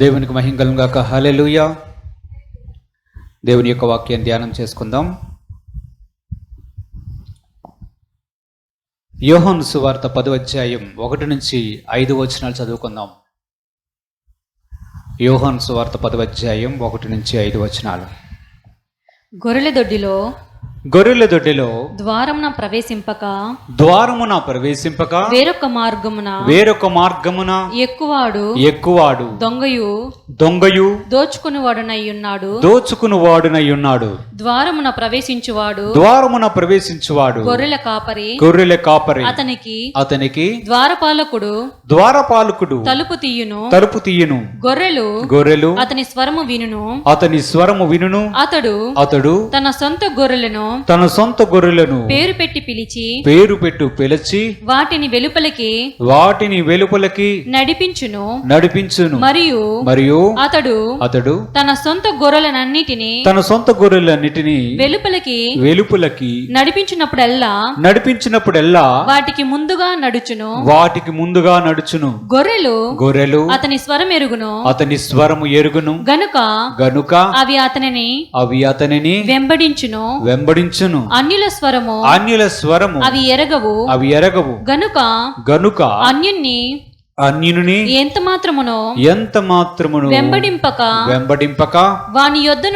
దేవునికి మహిమ కలుగును గాక. హల్లెలూయా. దేవుని యొక్క వాక్యాన్ని ధ్యానం చేసుకుందాం. యోహాను సువార్త 10వ అధ్యాయం 1 నుంచి 5 వచనాలు చదువుకుందాం. యోహాను సువార్త 10వ అధ్యాయం 1 నుంచి 5 వచనాలు. గొర్రెల దొడ్డిలో ద్వారమున ప్రవేశింపక వేరొక మార్గమున ఎక్కువాడు దొంగయు దోచుకునివాడునై ఉన్నాడు. ద్వారమున ప్రవేశించువాడు గొర్రెల కాపరి అతనికి ద్వారపాలకుడు తలుపు తీయును. గొర్రెలు అతని స్వరము వినును. అతడు తన సొంత గొర్రెలను పేరు పెట్టి పిలిచి వాటిని వెలుపలికి నడిపించును. మరియు అతడు తన సొంత గొర్రెలన్నిటిని వెలుపలికి నడిపించినప్పుడల్లా వాటికి ముందుగా నడుచును. గొర్రెలు అతని స్వరము ఎరుగును గనుక అవి అతనిని వెంబడించును. అన్యుల స్వరము అవి ఎరగవు గనుక అన్యుని ఎంత మాత్రమును వెంబడింపక వాని యొద్ద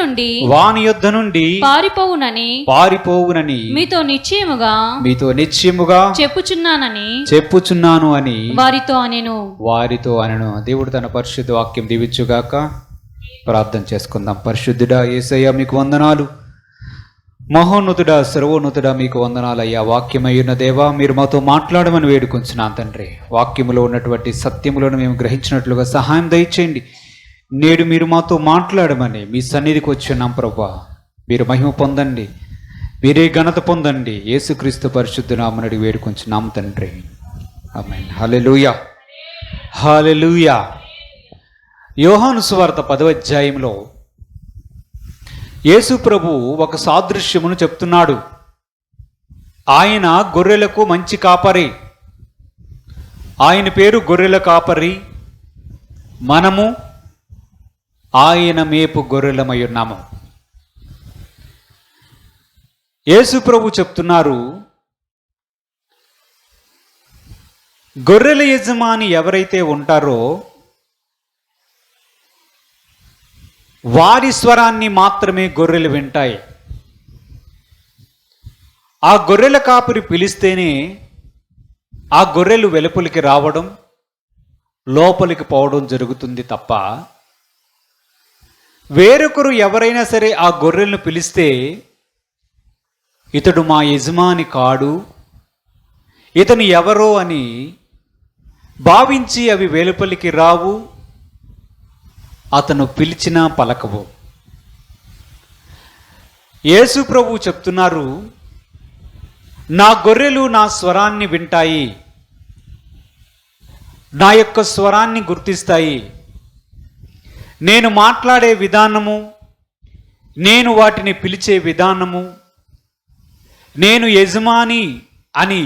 నుండి పారిపోవునని మీతో నిశ్చయముగా చెప్పుచున్నాను అని వారితో అనెను. దేవుడు తన పరిశుద్ధ వాక్యం దీవించుగాక. ప్రార్థన చేసుకుందాం. పరిశుద్ధుడా యేసయ్య మీకు వందనాలు. మహోన్నతుడా సర్వోన్నతుడా మీకు వందనాలయ్యా. వాక్యమయ్యున్న దేవా, మీరు మాతో మాట్లాడమని వేడుకొంచున్నాను తండ్రి. వాక్యములో ఉన్నటువంటి సత్యములను మేము గ్రహించినట్లుగా సహాయం దయచేయండి. నేడు మీరు మాతో మాట్లాడమని మీ సన్నిధికి వచ్చున్నాం ప్రభువా. మీరు మహిమ పొందండి, మీరే ఘనత పొందండి. యేసుక్రీస్తు పరిశుద్ధ నామమున వేడుకొంచున్నాం తండ్రి. ఆమేన్. హల్లెలూయా, హల్లెలూయా. యోహాను సువార్త 10వ అధ్యాయంలో యేసు ప్రభు ఒక సాదృశ్యమును చెప్తున్నాడు. ఆయన గొర్రెలకు మంచి కాపరి. ఆయన పేరు గొర్రెల కాపరి. మనము ఆయన మేపు గొర్రెలమై ఉన్నాము. యేసు ప్రభు చెప్తున్నారు, గొర్రెల యజమాని ఎవరైతే ఉంటారో వారి స్వరాన్ని మాత్రమే గొర్రెలు వింటాయి. ఆ గొర్రెల కాపరి పిలిస్తేనే ఆ గొర్రెలు వెలుపలికి రావడం, లోపలికి పోవడం జరుగుతుంది తప్ప వేరొకరు ఎవరైనా సరే ఆ గొర్రెలను పిలిస్తే ఇతడు మా యజమాని కాడు, ఇతను ఎవరో అని భావించి అవి వెలుపలికి రావు, అతను పిలిచినా పలకవు. యేసు ప్రభు చెప్తున్నారు, నా గొర్రెలు నా స్వరాన్ని వింటాయి, నా యొక్క స్వరాన్ని గుర్తిస్తాయి. నేను మాట్లాడే విధానము, నేను వాటిని పిలిచే విధానము, నేను యజమాని అని,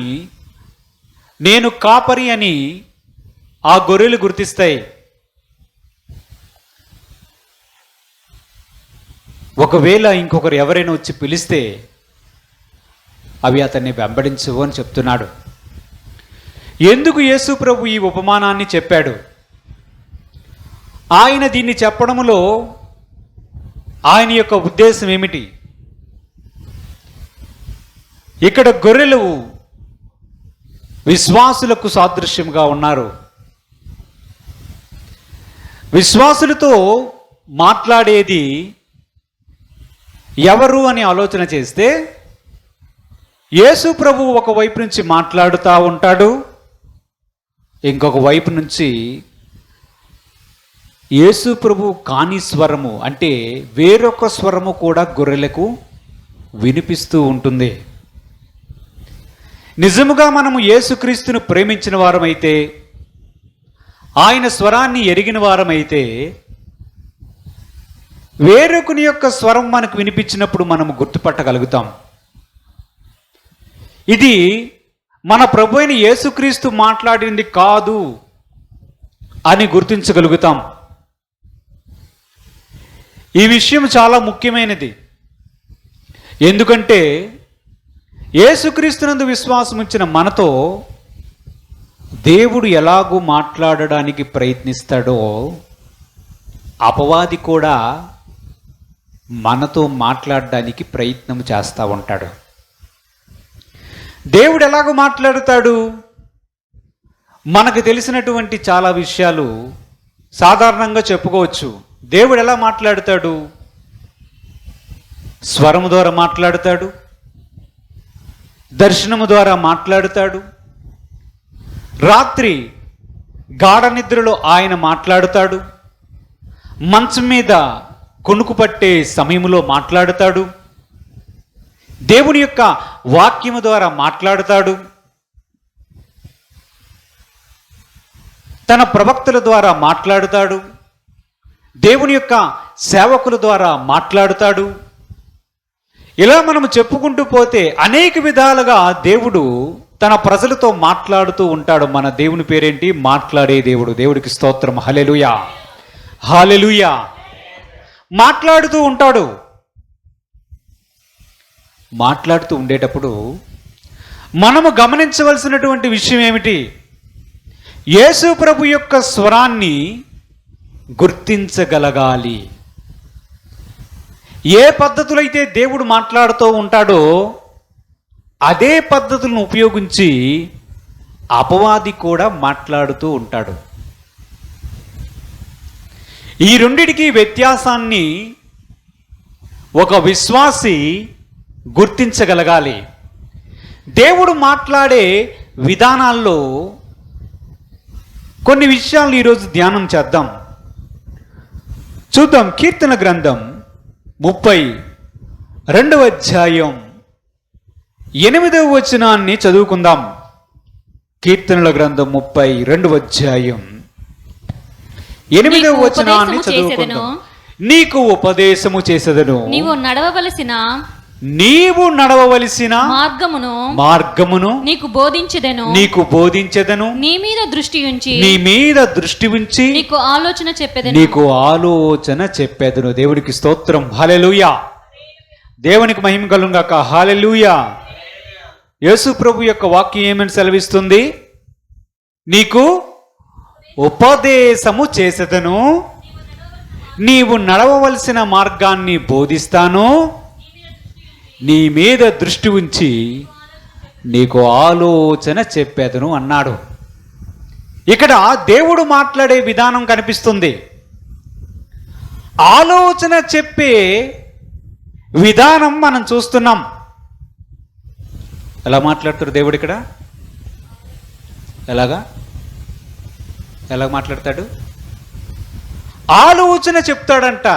నేను కాపరి అని ఆ గొర్రెలు గుర్తిస్తాయి. ఒకవేళ ఇంకొకరు ఎవరైనా వచ్చి పిలిస్తే అవి అతన్ని వెంబడించవు అని చెప్తున్నాడు. ఎందుకు యేసు ప్రభు ఈ ఉపమానాన్ని చెప్పాడు? ఆయన దీన్ని చెప్పడంలో ఆయన యొక్క ఉద్దేశం ఏమిటి? ఇక్కడ గొర్రెలు విశ్వాసులకు సాదృశ్యంగా ఉన్నారు. విశ్వాసులతో మాట్లాడేది ఎవరు అని ఆలోచన చేస్తే యేసు ప్రభు ఒక వైపు నుంచి మాట్లాడుతూ ఉంటాడు, ఇంకొక వైపు నుంచి యేసు ప్రభు కాని స్వరము అంటే వేరొక స్వరము కూడా గొర్రెలకు వినిపిస్తూ ఉంటుంది. నిజముగా మనము యేసుక్రీస్తును ప్రేమించిన వారమైతే, ఆయన స్వరాన్ని ఎరిగిన వారమైతే, వేరొకని యొక్క స్వరం మనకు వినిపించినప్పుడు మనము గుర్తుపట్టగలుగుతాం. ఇది మన ప్రభు అయిన యేసుక్రీస్తు మాట్లాడింది కాదు అని గుర్తించగలుగుతాం. ఈ విషయం చాలా ముఖ్యమైనది. ఎందుకంటే యేసుక్రీస్తునందు విశ్వాసం ఉంచిన మనతో దేవుడు ఎలాగూ మాట్లాడడానికి ప్రయత్నిస్తాడో అపవాది కూడా మనతో మాట్లాడడానికి ప్రయత్నం చేస్తూ ఉంటాడు. దేవుడు ఎలాగో మాట్లాడుతాడు? మనకు తెలిసినటువంటి చాలా విషయాలు సాధారణంగా చెప్పుకోవచ్చు. దేవుడు ఎలా మాట్లాడుతాడు? స్వరము ద్వారా మాట్లాడుతాడు, దర్శనము ద్వారా మాట్లాడుతాడు, రాత్రి గాఢ నిద్రలో ఆయన మాట్లాడుతాడు, మంచం మీద కొనుకు పట్టే సమయంలో మాట్లాడుతాడు, దేవుని యొక్క వాక్యము ద్వారా మాట్లాడుతాడు, తన ప్రవక్తల ద్వారా మాట్లాడుతాడు, దేవుని యొక్క సేవకుల ద్వారా మాట్లాడుతాడు. ఇలా మనము చెప్పుకుంటూ పోతే అనేక విధాలుగా దేవుడు తన ప్రజలతో మాట్లాడుతూ ఉంటాడు. మన దేవుని పేరేంటి? మాట్లాడే దేవుడు. దేవుడికి స్తోత్రం. హల్లెలూయా, హల్లెలూయా. మాట్లాడుతూ ఉంటాడు. మాట్లాడుతూ ఉండేటప్పుడు మనము గమనించవలసినటువంటి విషయం ఏమిటి? యేసు ప్రభు యొక్క స్వరాన్ని గుర్తించగలగాలి. ఏ పద్ధతులైతే దేవుడు మాట్లాడుతూ ఉంటాడో అదే పద్ధతులను ఉపయోగించి అపవాది కూడా మాట్లాడుతూ ఉంటాడు. ఈ రెండిటికి వ్యత్యాసాన్ని ఒక విశ్వాసి గుర్తించగలగాలి. దేవుడు మాట్లాడే విధానాల్లో కొన్ని విషయాలు ఈరోజు ధ్యానం చేద్దాం. చూద్దాం. కీర్తన గ్రంథం 32వ అధ్యాయం 8వ వచనాన్ని చదువుకుందాం. కీర్తనల గ్రంథం 32వ అధ్యాయం 8వ వచనాన్ని చదువుకుందాం. నీకు ఉపదేశము చేసేదను, నీవు నడవవలసిన మార్గమును నీకు బోధించెదను, నీ మీద దృష్టి ఉంచి నీకు ఆలోచన చెప్పెదను. దేవుడికి స్తోత్రం. హల్లెలూయా. దేవునికి మహిమ కలుగును గాక. హల్లెలూయా. యేసు ప్రభు యొక్క వాక్యం ఏమని సెలవిస్తుంది? నీకు ఉపదేశము చేసేదను, నీవు నడవవలసిన మార్గాన్ని బోధిస్తాను, నీ మీద దృష్టి ఉంచి నీకు ఆలోచన చెప్పేదను అన్నాడు. ఇక్కడ దేవుడు మాట్లాడే విధానం కనిపిస్తుంది. ఆలోచన చెప్పే విధానం మనం చూస్తున్నాం. ఎలా మాట్లాడుతాడు దేవుడు ఇక్కడ? ఎలాగా మాట్లాడతాడు? ఆలోచన చెప్తాడంట.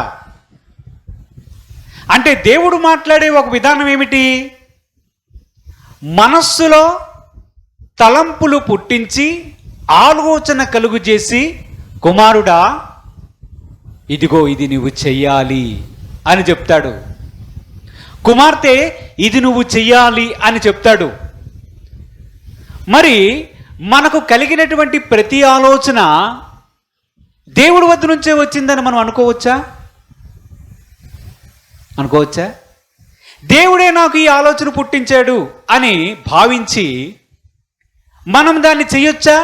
అంటే దేవుడు మాట్లాడే ఒక విధానం ఏమిటి? మనస్సులో తలంపులు పుట్టించి ఆలోచన కలుగు చేసి, కుమారుడా ఇదిగో ఇది నువ్వు చెయ్యాలి అని చెప్తాడు. కుమార్తె ఇది నువ్వు చెయ్యాలి అని చెప్తాడు. మరి మనకు కలిగినటువంటి ప్రతి ఆలోచన దేవుడి వద్ద నుంచే వచ్చిందని మనం అనుకోవచ్చా? దేవుడే నాకు ఈ ఆలోచన పుట్టించాడు అని భావించి మనం దాన్ని చెయ్యొచ్చా?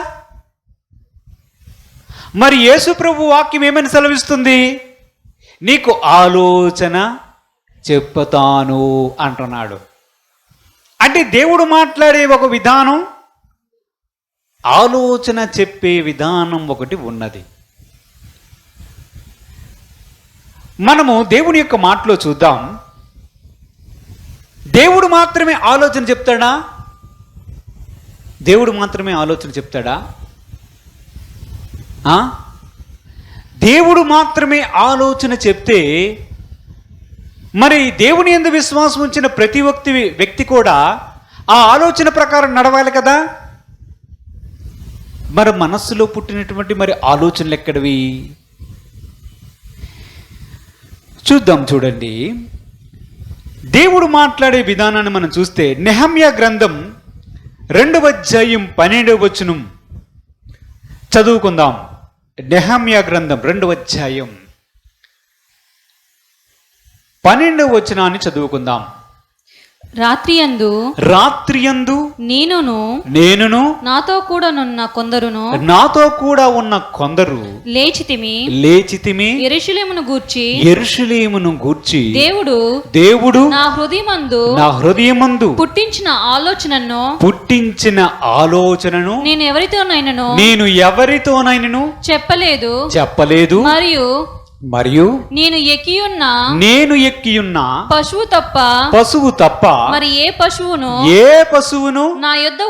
మరి యేసు ప్రభు వాక్యం ఏమని సెలవిస్తుంది? నీకు ఆలోచన చెప్పుతాను అంటున్నాడు. అంటే దేవుడు మాట్లాడే ఒక విధానం, ఆలోచన చెప్పే విధానం ఒకటి ఉన్నది. మనము దేవుని యొక్క మాటలో చూద్దాం. దేవుడు మాత్రమే ఆలోచన చెప్తాడా? దేవుడు మాత్రమే ఆలోచన చెప్తాడా? దేవుడు మాత్రమే ఆలోచన చెప్తే మరి దేవుని యందు విశ్వాసం ఉంచిన ప్రతి వ్యక్తి కూడా ఆ ఆలోచన ప్రకారం నడవాలి కదా. మరి మనస్సులో పుట్టినటువంటి మరి ఆలోచనలు ఎక్కడివి? చూద్దాం. చూడండి, దేవుడు మాట్లాడే విధానాన్ని మనం చూస్తే నెహమ్యా గ్రంథం 2వ అధ్యాయం 12వ వచనం చదువుకుందాం. నెహమ్యా గ్రంథం 2వ అధ్యాయం 12వ వచనాన్ని చదువుకుందాం. రాత్రియందు నేనును నాతో కూడా ఉన్న కొందరు లేచితిమి యెరూషలేమును గూర్చి దేవుడు నా హృదయమందు పుట్టించిన ఆలోచనను నేను ఎవరితోనైనను చెప్పలేదు మరియు నేను ఎక్కియున్న పశువు తప్ప మరి ఏ పశువును నా యొద్ద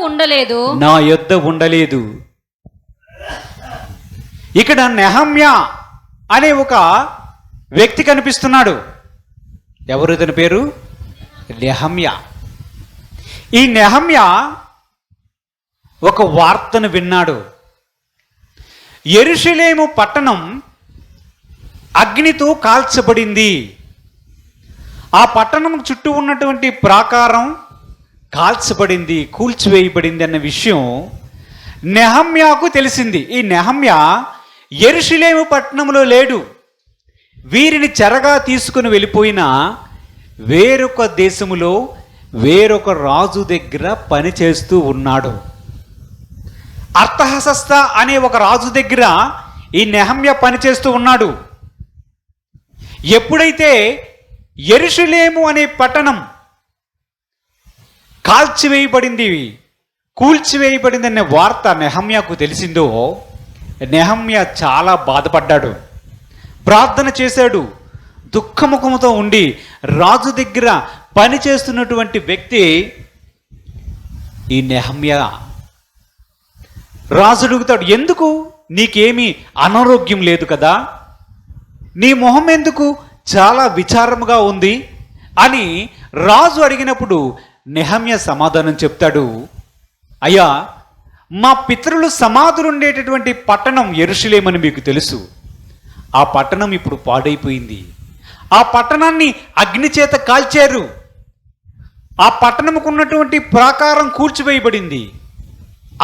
ఉండలేదు. ఇక్కడ నెహమ్యా అనే ఒక వ్యక్తి కనిపిస్తున్నాడు. ఎవరు ఇతని పేరు? నెహమ్యా. ఈ నెహమ్యా ఒక వార్తను విన్నాడు. యెరూషలేము పట్టణం అగ్నితో కాల్చబడింది. ఆ పట్టణం చుట్టూ ఉన్నటువంటి ప్రాకారం కాల్చబడింది, కూల్చివేయబడింది అన్న విషయం నెహమ్యాకు తెలిసింది. ఈ నెహమ్యా యెరూషలేము పట్టణంలో లేడు. వీరిని చెరగా తీసుకుని వెళ్ళిపోయిన వేరొక దేశములో వేరొక రాజు దగ్గర పనిచేస్తూ ఉన్నాడు. అర్తహషస్త అనే ఒక రాజు దగ్గర ఈ నెహమ్యా పనిచేస్తూ ఉన్నాడు. ఎప్పుడైతే యెరూషలేము అనే పట్టణం కూల్చివేయబడింది అనే వార్త నెహమ్యాకు తెలిసిందో నెహమ్యా చాలా బాధపడ్డాడు, ప్రార్థన చేశాడు. దుఃఖముఖముతో ఉండి రాజు దగ్గర పనిచేస్తున్నటువంటి వ్యక్తి ఈ నెహమ్యా. రాజు అడుగుతాడు, ఎందుకు నీకేమీ అనారోగ్యం లేదు కదా, నీ మొహం ఎందుకు చాలా విచారముగా ఉంది అని రాజు అడిగినప్పుడు నెహమ్యా సమాధానం చెప్తాడు, అయ్యా మా పితరులు సమాధులు ఉండేటటువంటి పట్టణం యెరూషలేము అని మీకు తెలుసు. ఆ పట్టణం ఇప్పుడు పాడైపోయింది. ఆ పట్టణాన్ని అగ్ని చేత కాల్చారు. ఆ పట్టణంకు ఉన్నటువంటి ప్రాకారం కూల్చివేయబడింది.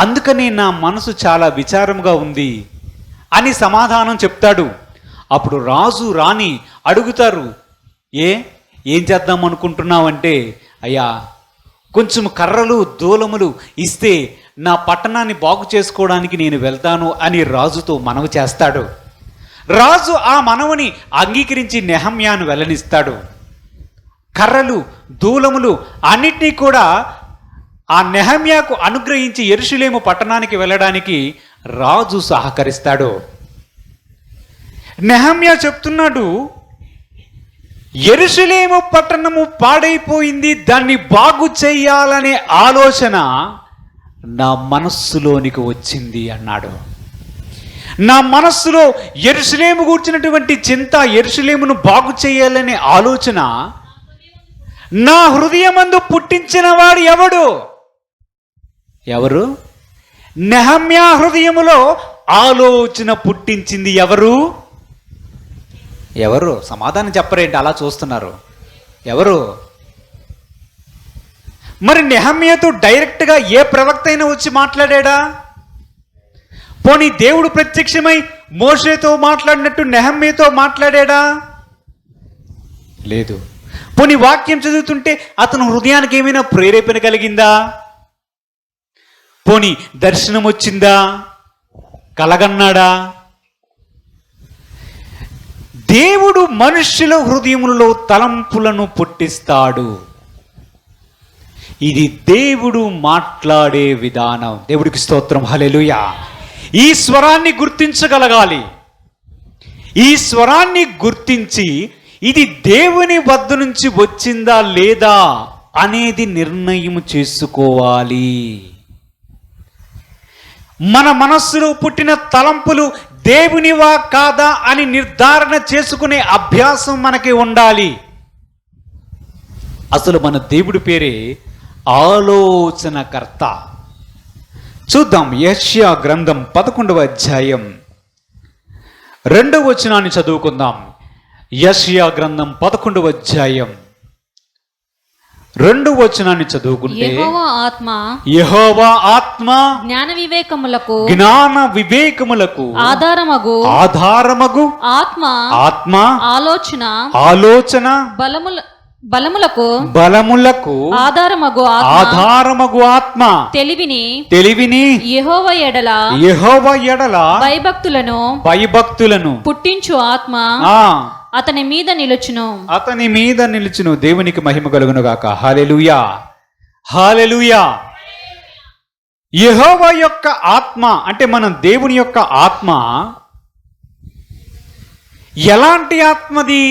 అందుకని నా మనసు చాలా విచారంగా ఉంది అని సమాధానం చెప్తాడు. అప్పుడు రాజు రాణి అడుగుతారు, ఏం చేద్దాం అనుకుంటున్నావంటే, అయ్యా కొంచెం కర్రలు దూలములు ఇస్తే నా పట్టణాన్ని బాగు చేసుకోవడానికి నేను వెళ్తాను అని రాజుతో మనవి చేస్తాడు. రాజు ఆ మనవుని అంగీకరించి నెహమ్యాను వెళ్ళనిస్తాడు. కర్రలు దూలములు అన్నిటినీ కూడా ఆ నెహమ్యాకు అనుగ్రహించి యెరూషలేము పట్టణానికి వెళ్ళడానికి రాజు సహకరిస్తాడు. నెహమ్యా చెప్తున్నాడు, యెరూషలేము పట్టణము పాడైపోయింది, దాన్ని బాగు చేయాలనే ఆలోచన నా మనస్సులోనికి వచ్చింది అన్నాడు. నా మనస్సులో యెరూషలేము కూర్చున్నటువంటి చింత, యెరూషలేమును బాగు చేయాలనే ఆలోచన నా హృదయమందు పుట్టించిన వాడు ఎవరు? నెహమ్యా హృదయములో ఆలోచన పుట్టించింది ఎవరు? సమాధానం చెప్పరేంటి, అలా చూస్తున్నారు? ఎవరు? మరి నెహమ్యాతో డైరెక్ట్గా ఏ ప్రవక్త అయినా వచ్చి మాట్లాడా? పోనీ దేవుడు ప్రత్యక్షమై మోషేతో మాట్లాడినట్టు నెహమ్యాతో మాట్లాడా? లేదు. పోనీ వాక్యం చదువుతుంటే అతను హృదయానికి ఏమైనా ప్రేరేపణ కలిగిందా? పోనీ దర్శనం వచ్చిందా? కలగన్నాడా? దేవుడు మనుష్యుల హృదయములలో తలంపులను పుట్టిస్తాడు. ఇది దేవుడు మాట్లాడే విధానం. దేవుడికి స్తోత్రం, హల్లెలూయా. ఈ స్వరాన్ని గుర్తించగలగాలి. ఈ స్వరాన్ని గుర్తించి ఇది దేవుని వద్ద నుంచి వచ్చిందా లేదా అనేది నిర్ణయం చేసుకోవాలి. మన మనస్సులో పుట్టిన తలంపులు దేవునివా కాదా అని నిర్ధారణ చేసుకునే అభ్యాసం మనకి ఉండాలి. అసలు మన దేవుడి పేరే ఆలోచనకర్త. చూద్దాం, యెషయా గ్రంథం 11వ అధ్యాయం 2వ వచనాన్ని చదువుకుందాం. యెషయా గ్రంథం 11వ అధ్యాయం 2వ వచనాన్ని చదువుకుంటే, యెహోవా ఆత్మ జ్ఞాన వివేకములకు ఆధారమగు ఆత్మ ఆలోచన బలములకు ఆధారమగు ఆత్మ తెలివిని యెహోవా ఎడల భయభక్తులను పుట్టించు ఆత్మ అతని మీద నిలుచును. దేవునికి మహిమ కలుగును గాక. హల్లెలూయా, హల్లెలూయా. యెహోవా యొక్క ఆత్మ అంటే మనం దేవుని యొక్క ఆత్మ ఎలాంటి ఆత్మది?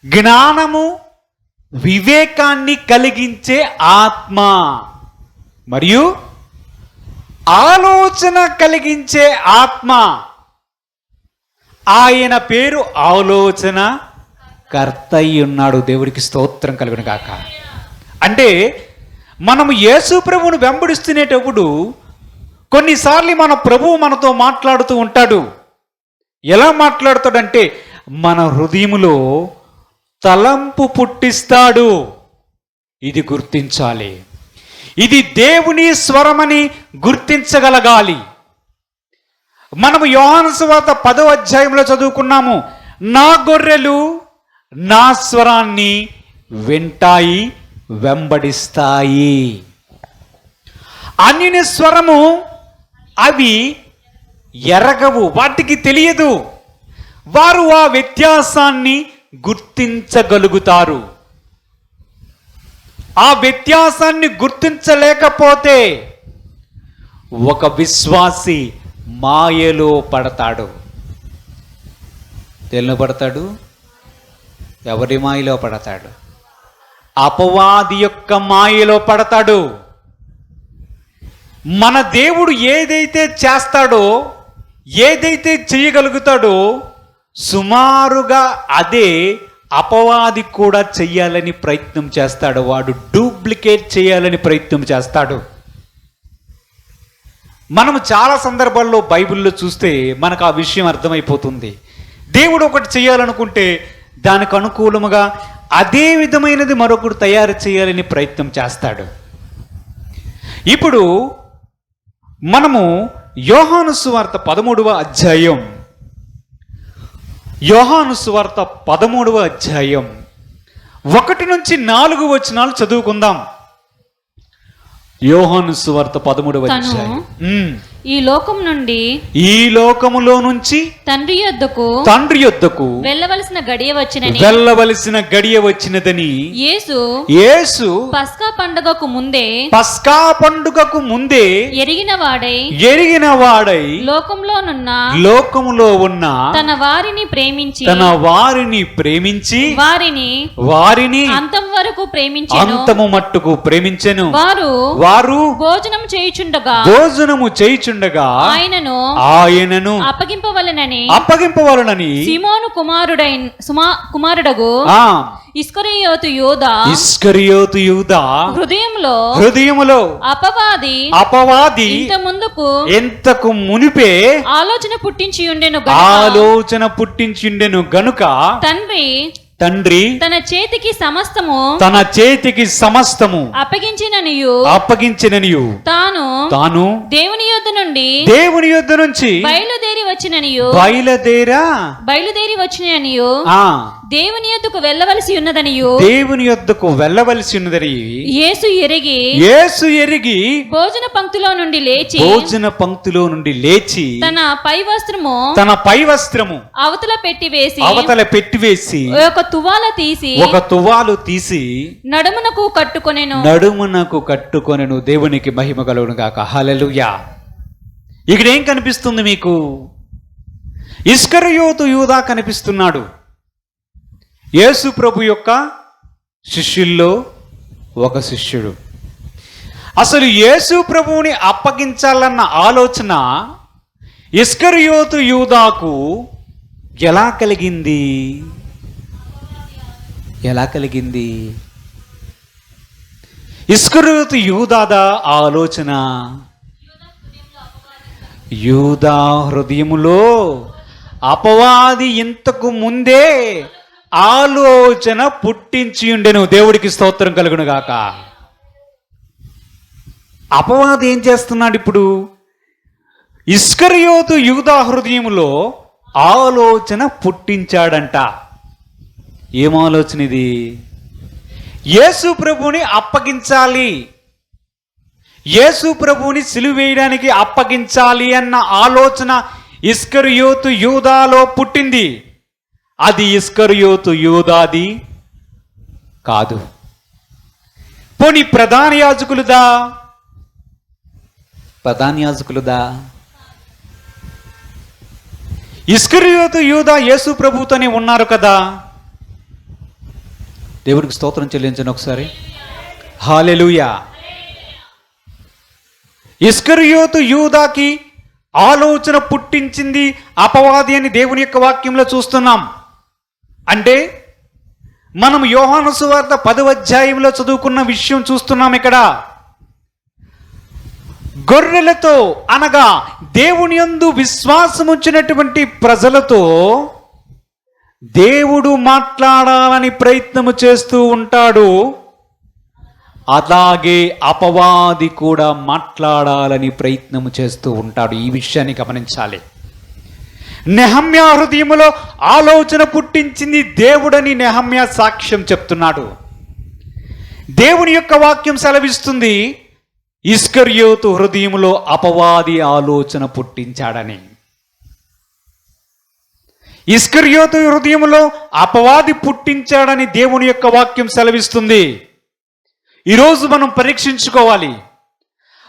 జ్ఞానము వివేకాన్ని కలిగించే ఆత్మ మరియు ఆలోచన కలిగించే ఆత్మ. ఆయన పేరు ఆలోచన కర్త అయి ఉన్నాడు. దేవుడికి స్తోత్రం కలుగును గాక. అంటే మనము యేసు ప్రభువును వెంబడిస్తునేటప్పుడు కొన్నిసార్లు మన ప్రభువు మనతో మాట్లాడుతూ ఉంటాడు. ఎలా మాట్లాడుతాడంటే మన హృదయములో తలంపు పుట్టిస్తాడు. ఇది గుర్తించాలి. ఇది దేవుని స్వరమని గుర్తించగలగాలి. మనము యోహాను సువార్త 10వ అధ్యాయంలో చదువుకున్నాము. నా గొర్రెలు నా స్వరాన్ని వింటాయి, వెంబడిస్తాయి. అన్యుని స్వరము అవి ఎరగవు, వాటికి తెలియదు. వారు ఆ వ్యత్యాసాన్ని గుర్తించగలుగుతారు. ఆ వ్యత్యాసాన్ని గుర్తించలేకపోతే ఒక విశ్వాసి మాయలో పడతాడు. దేనిలో పడతాడు? ఎవరి మాయలో పడతాడు? అపవాది యొక్క మాయలో పడతాడు. మన దేవుడు ఏదైతే చేస్తాడో, ఏదైతే చేయగలుగుతాడో సుమారుగా అదే అపవాది కూడా చెయ్యాలని ప్రయత్నం చేస్తాడు. వాడు డూప్లికేట్ చేయాలని ప్రయత్నం చేస్తాడు. మనము చాలా సందర్భాల్లో బైబిల్లో చూస్తే మనకు ఆ విషయం అర్థమైపోతుంది. దేవుడు ఒకటి చేయాలనుకుంటే దానికి అనుకూలముగా అదే విధమైనది మరొకడు తయారు చేయాలని ప్రయత్నం చేస్తాడు. ఇప్పుడు మనము యోహాను సువార్త 13వ అధ్యాయం 1 నుంచి 4 వచనాలు చదువుకుందాం. యోహాను సువార్త 13వ అధ్యాయం. ఈ లోకములో నుంచి తండ్రి యొద్దకు వెళ్ళవలసిన గడియ వచ్చినదని యేసు పస్కా పండుగకు ముందే ఎరిగిన వాడై లోకములో ఉన్న తన వారిని ప్రేమించి వారిని అంతము మట్టుకు ప్రేమించెను. వారు భోజనము చేయుచుండగా ఆయనను అప్పగింపవలనని సీమోను కుమారుడగు ఇస్కరియోతు యూదా హృదయములో అపవాది ఇంతకు మునిపే ఆలోచన పుట్టించి ఉండెను గనుక తండ్రి తన చేతికి సమస్తము అప్పగించిననియు తాను దేవుని యొద్ద నుంచి బయలుదేరి వచ్చిననియు దేవుని యొద్దకు వెళ్ళవలసి ఉన్నదని యేసు ఎరిగి భోజన పంక్తిలో నుండి లేచి తన పై వస్త్రము అవతల పెట్టివేసి ఒక తువాలు తీసి నడుమునకు కట్టుకొనెను. దేవునికి మహిమ కలుగును గాక. హల్లెలూయా. ఇక్కడ ఏం కనిపిస్తుంది మీకు? ఇస్కరియోతు యూదా కనిపిస్తున్నాడు. యేసు ప్రభు యొక్క శిష్యుల్లో ఒక శిష్యుడు. అసలు యేసు ప్రభువుని అప్పగించాలన్న ఆలోచన ఇస్కరియోతు యూదాకు ఎలా కలిగింది? ఇస్కరియోతు యూదా ఆలోచన యూదా హృదయములో అపవాది ఇంతకు ముందే ఆలోచన పుట్టించి ఉండెను. దేవుడికి స్తోత్రం కలుగును గాక. అపవాది ఏం చేస్తున్నాడు ఇప్పుడు? ఇస్కరియోతు యూదా హృదయములో ఆలోచన పుట్టించాడంట. ఏం ఆలోచన ఇది? యేసు ప్రభువుని అప్పగించాలి, యేసు ప్రభువుని సిలువ వేయడానికి అప్పగించాలి అన్న ఆలోచన ఇస్కరియోతు యూదాలో పుట్టింది. అది ఇస్కరియోతు యూదాది కాదు. పోనీ ప్రధాన యాజకులుదా? ప్రధాన యాజకులుదా? ఇస్కరియోతు యూదా యేసు ప్రభువుతోనే ఉన్నారు కదా. దేవుడికి స్తోత్రం చెల్లించండి ఒకసారి. హల్లెలూయా. ఇస్కరియోతు యూదాకి ఆలోచన పుట్టించింది అపవాది అని దేవుని యొక్క వాక్యంలో చూస్తున్నాం. అంటే మనం యోహాను సువార్త 10వ అధ్యాయంలో చదువుకున్న విషయం చూస్తున్నాం. ఇక్కడ గొర్రెలతో అనగా దేవుని యందు విశ్వాసం ఉంచినటువంటి ప్రజలతో దేవుడు మాట్లాడాలని ప్రయత్నము చేస్తూ ఉంటాడు. అలాగే అపవాది కూడా మాట్లాడాలని ప్రయత్నము చేస్తూ ఉంటాడు. ఈ విషయాన్ని గమనించాలి. నెహమ్యా హృదయములో ఆలోచన పుట్టించింది దేవుడని నెహమ్యా సాక్ష్యం చెప్తున్నాడు. దేవుని యొక్క వాక్యం సెలవిస్తుంది ఇస్కరియోతు హృదయములో అపవాది ఆలోచన పుట్టించాడని. ఇస్కరియోతు హృదయములో అపవాది పుట్టించాడని దేవుని యొక్క వాక్యం సెలవిస్తుంది. ఈరోజు మనం పరీక్షించుకోవాలి.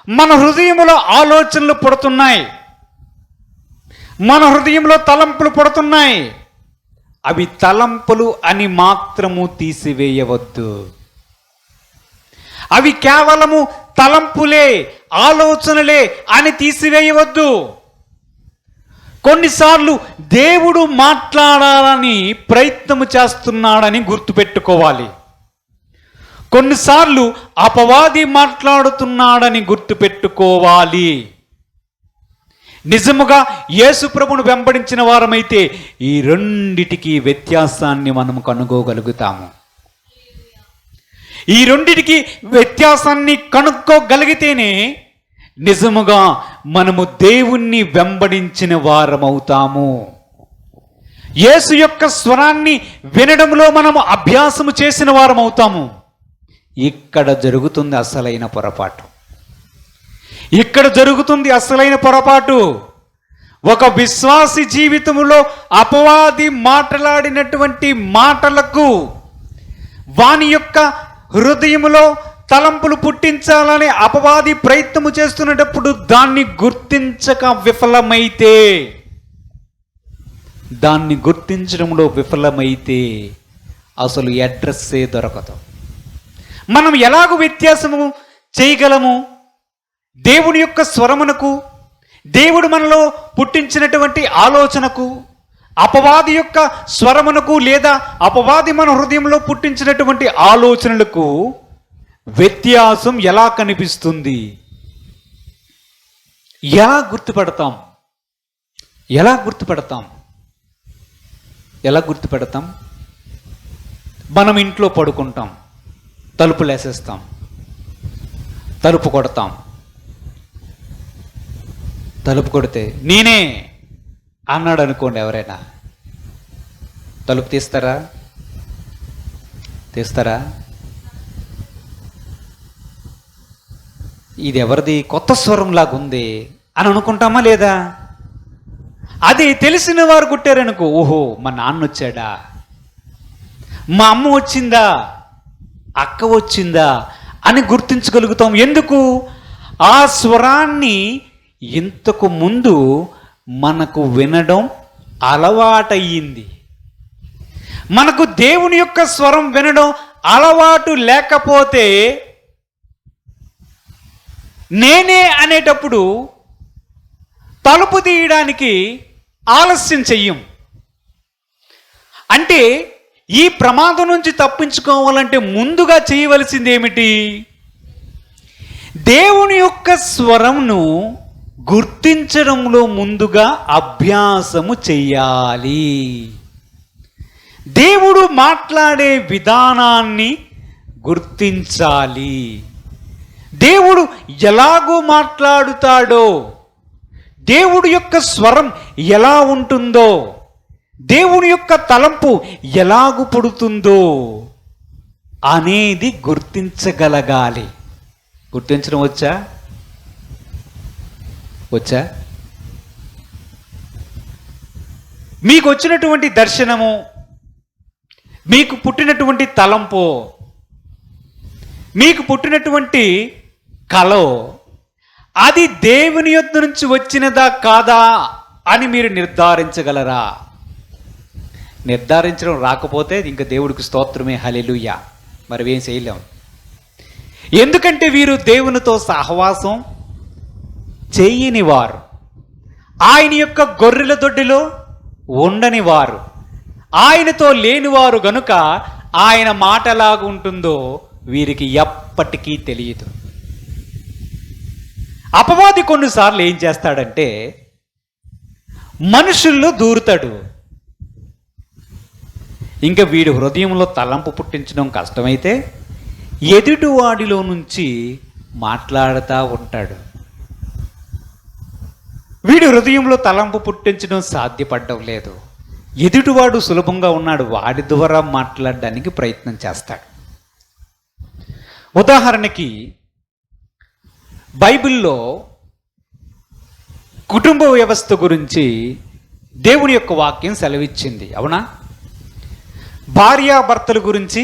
మన హృదయంలో ఆలోచనలు పుడుతున్నాయి, మన హృదయంలో తలంపులు పుడుతున్నాయి. అవి తలంపులు అని మాత్రము తీసివేయవద్దు. అవి కేవలము తలంపులే, ఆలోచనలే అని తీసివేయవద్దు. కొన్నిసార్లు దేవుడు మాట్లాడాలని ప్రయత్నము చేస్తున్నాడని గుర్తుపెట్టుకోవాలి. కొన్నిసార్లు అపవాది మాట్లాడుతున్నాడని గుర్తుపెట్టుకోవాలి. నిజముగా యేసు ప్రభువును వెంబడించిన వారమైతే ఈ రెండిటికి వ్యత్యాసాన్ని మనం కనుగోగలుగుతాము. ఈ రెండిటికి వ్యత్యాసాన్ని కనుక్కోగలిగితేనే నిజముగా మనము దేవుణ్ణి వెంబడించిన వారమవుతాము. యేసు యొక్క స్వరాన్ని వినడంలో మనము అభ్యాసము చేసిన వారమవుతాము. ఇక్కడ జరుగుతుంది అసలైన పొరపాటు. ఇక్కడ జరుగుతుంది అసలైన పొరపాటు. ఒక విశ్వాసి జీవితంలో అపవాది మాట్లాడినటువంటి మాటలకు వాని యొక్క హృదయములో తలంపులు పుట్టించాలని అపవాది ప్రయత్నము చేస్తున్నప్పుడు దాన్ని గుర్తించక విఫలమైతే, దాన్ని గుర్తించడంలో విఫలమైతే అసలు అడ్రస్సే దొరకదు. మనం ఎలాగూ వ్యత్యాసము చేయగలము? దేవుని యొక్క స్వరమునకు, దేవుడు మనలో పుట్టించినటువంటి ఆలోచనకు, అపవాది యొక్క స్వరమునకు లేదా అపవాది మన హృదయంలో పుట్టించినటువంటి ఆలోచనలకు వ్యత్యాసం ఎలా కనిపిస్తుంది? ఎలా గుర్తుపడతాం? ఎలా గుర్తుపడతాం? ఎలా గుర్తుపెడతాం? మనం ఇంట్లో పడుకుంటాం, తలుపులు వేసేస్తాం, తలుపు కొడతాం. తలుపు కొడితే నేనే అన్నాడు అనుకోండి, ఎవరైనా తలుపు తీస్తారా? తీస్తారా? ఇది ఎవరిది, కొత్త స్వరం లాగా ఉంది అని అనుకుంటామా లేదా? అది తెలిసిన వారు కొట్టారనుకో, ఓహో మా నాన్న వచ్చాడా, మా అమ్మ వచ్చిందా, అక్క వచ్చిందా అని గుర్తించగలుగుతాం. ఎందుకు? ఆ స్వరాన్ని ఇంతకు ముందు మనకు వినడం అలవాటయ్యింది. మనకు దేవుని యొక్క స్వరం వినడం అలవాటు లేకపోతే నేనే అనేటప్పుడు తలుపు తీయడానికి ఆలస్యం చెయ్యం. అంటే ఈ ప్రమాదం నుంచి తప్పించుకోవాలంటే ముందుగా చేయవలసింది ఏమిటి? దేవుని యొక్క స్వరంను గుర్తించడంలో ముందుగా అభ్యాసము చెయ్యాలి. దేవుడు మాట్లాడే విధానాన్ని గుర్తించాలి. దేవుడు ఎలాగో మాట్లాడుతాడో, దేవుడి యొక్క స్వరం ఎలా ఉంటుందో, దేవుని యొక్క తలంపు ఎలాగు పుడుతుందో అనేది గుర్తించగలగాలి. గుర్తించడం వచ్చా? మీకు వచ్చినటువంటి దర్శనము, మీకు పుట్టినటువంటి తలంపు, మీకు పుట్టినటువంటి కలో అది దేవుని యొద్ద నుంచి వచ్చినదా కాదా అని మీరు నిర్ధారించగలరా? నిర్ధారించడం రాకపోతే ఇంక దేవుడికి స్తోత్రమే, హల్లెలూయా. మరి ఏం చేయలేం. ఎందుకంటే వీరు దేవునితో సహవాసం చేయని వారు, ఆయన యొక్క గొర్రెల దొడ్డిలో ఉండని వారు, ఆయనతో లేనివారు గనుక ఆయన మాట ఎలాగ ఉంటుందో వీరికి ఎప్పటికీ తెలియదు. అపవాది కొన్నిసార్లు ఏం చేస్తాడంటే మనుషుల్లో దూరుతాడు. ఇంకా వీడి హృదయంలో తలంపు పుట్టించడం కష్టమైతే ఎదుటివాడిలో నుంచి మాట్లాడుతూ ఉంటాడు. వీడి హృదయంలో తలంపు పుట్టించడం సాధ్యపడడం లేదు. ఎదుటివాడు సులభంగా ఉన్నాడు, వాడి ద్వారా మాట్లాడడానికి ప్రయత్నం చేస్తాడు. ఉదాహరణకి బైబిల్లో కుటుంబ వ్యవస్థ గురించి దేవుని యొక్క వాక్యం సెలవిచ్చింది, అవునా? భార్యాభర్తల గురించి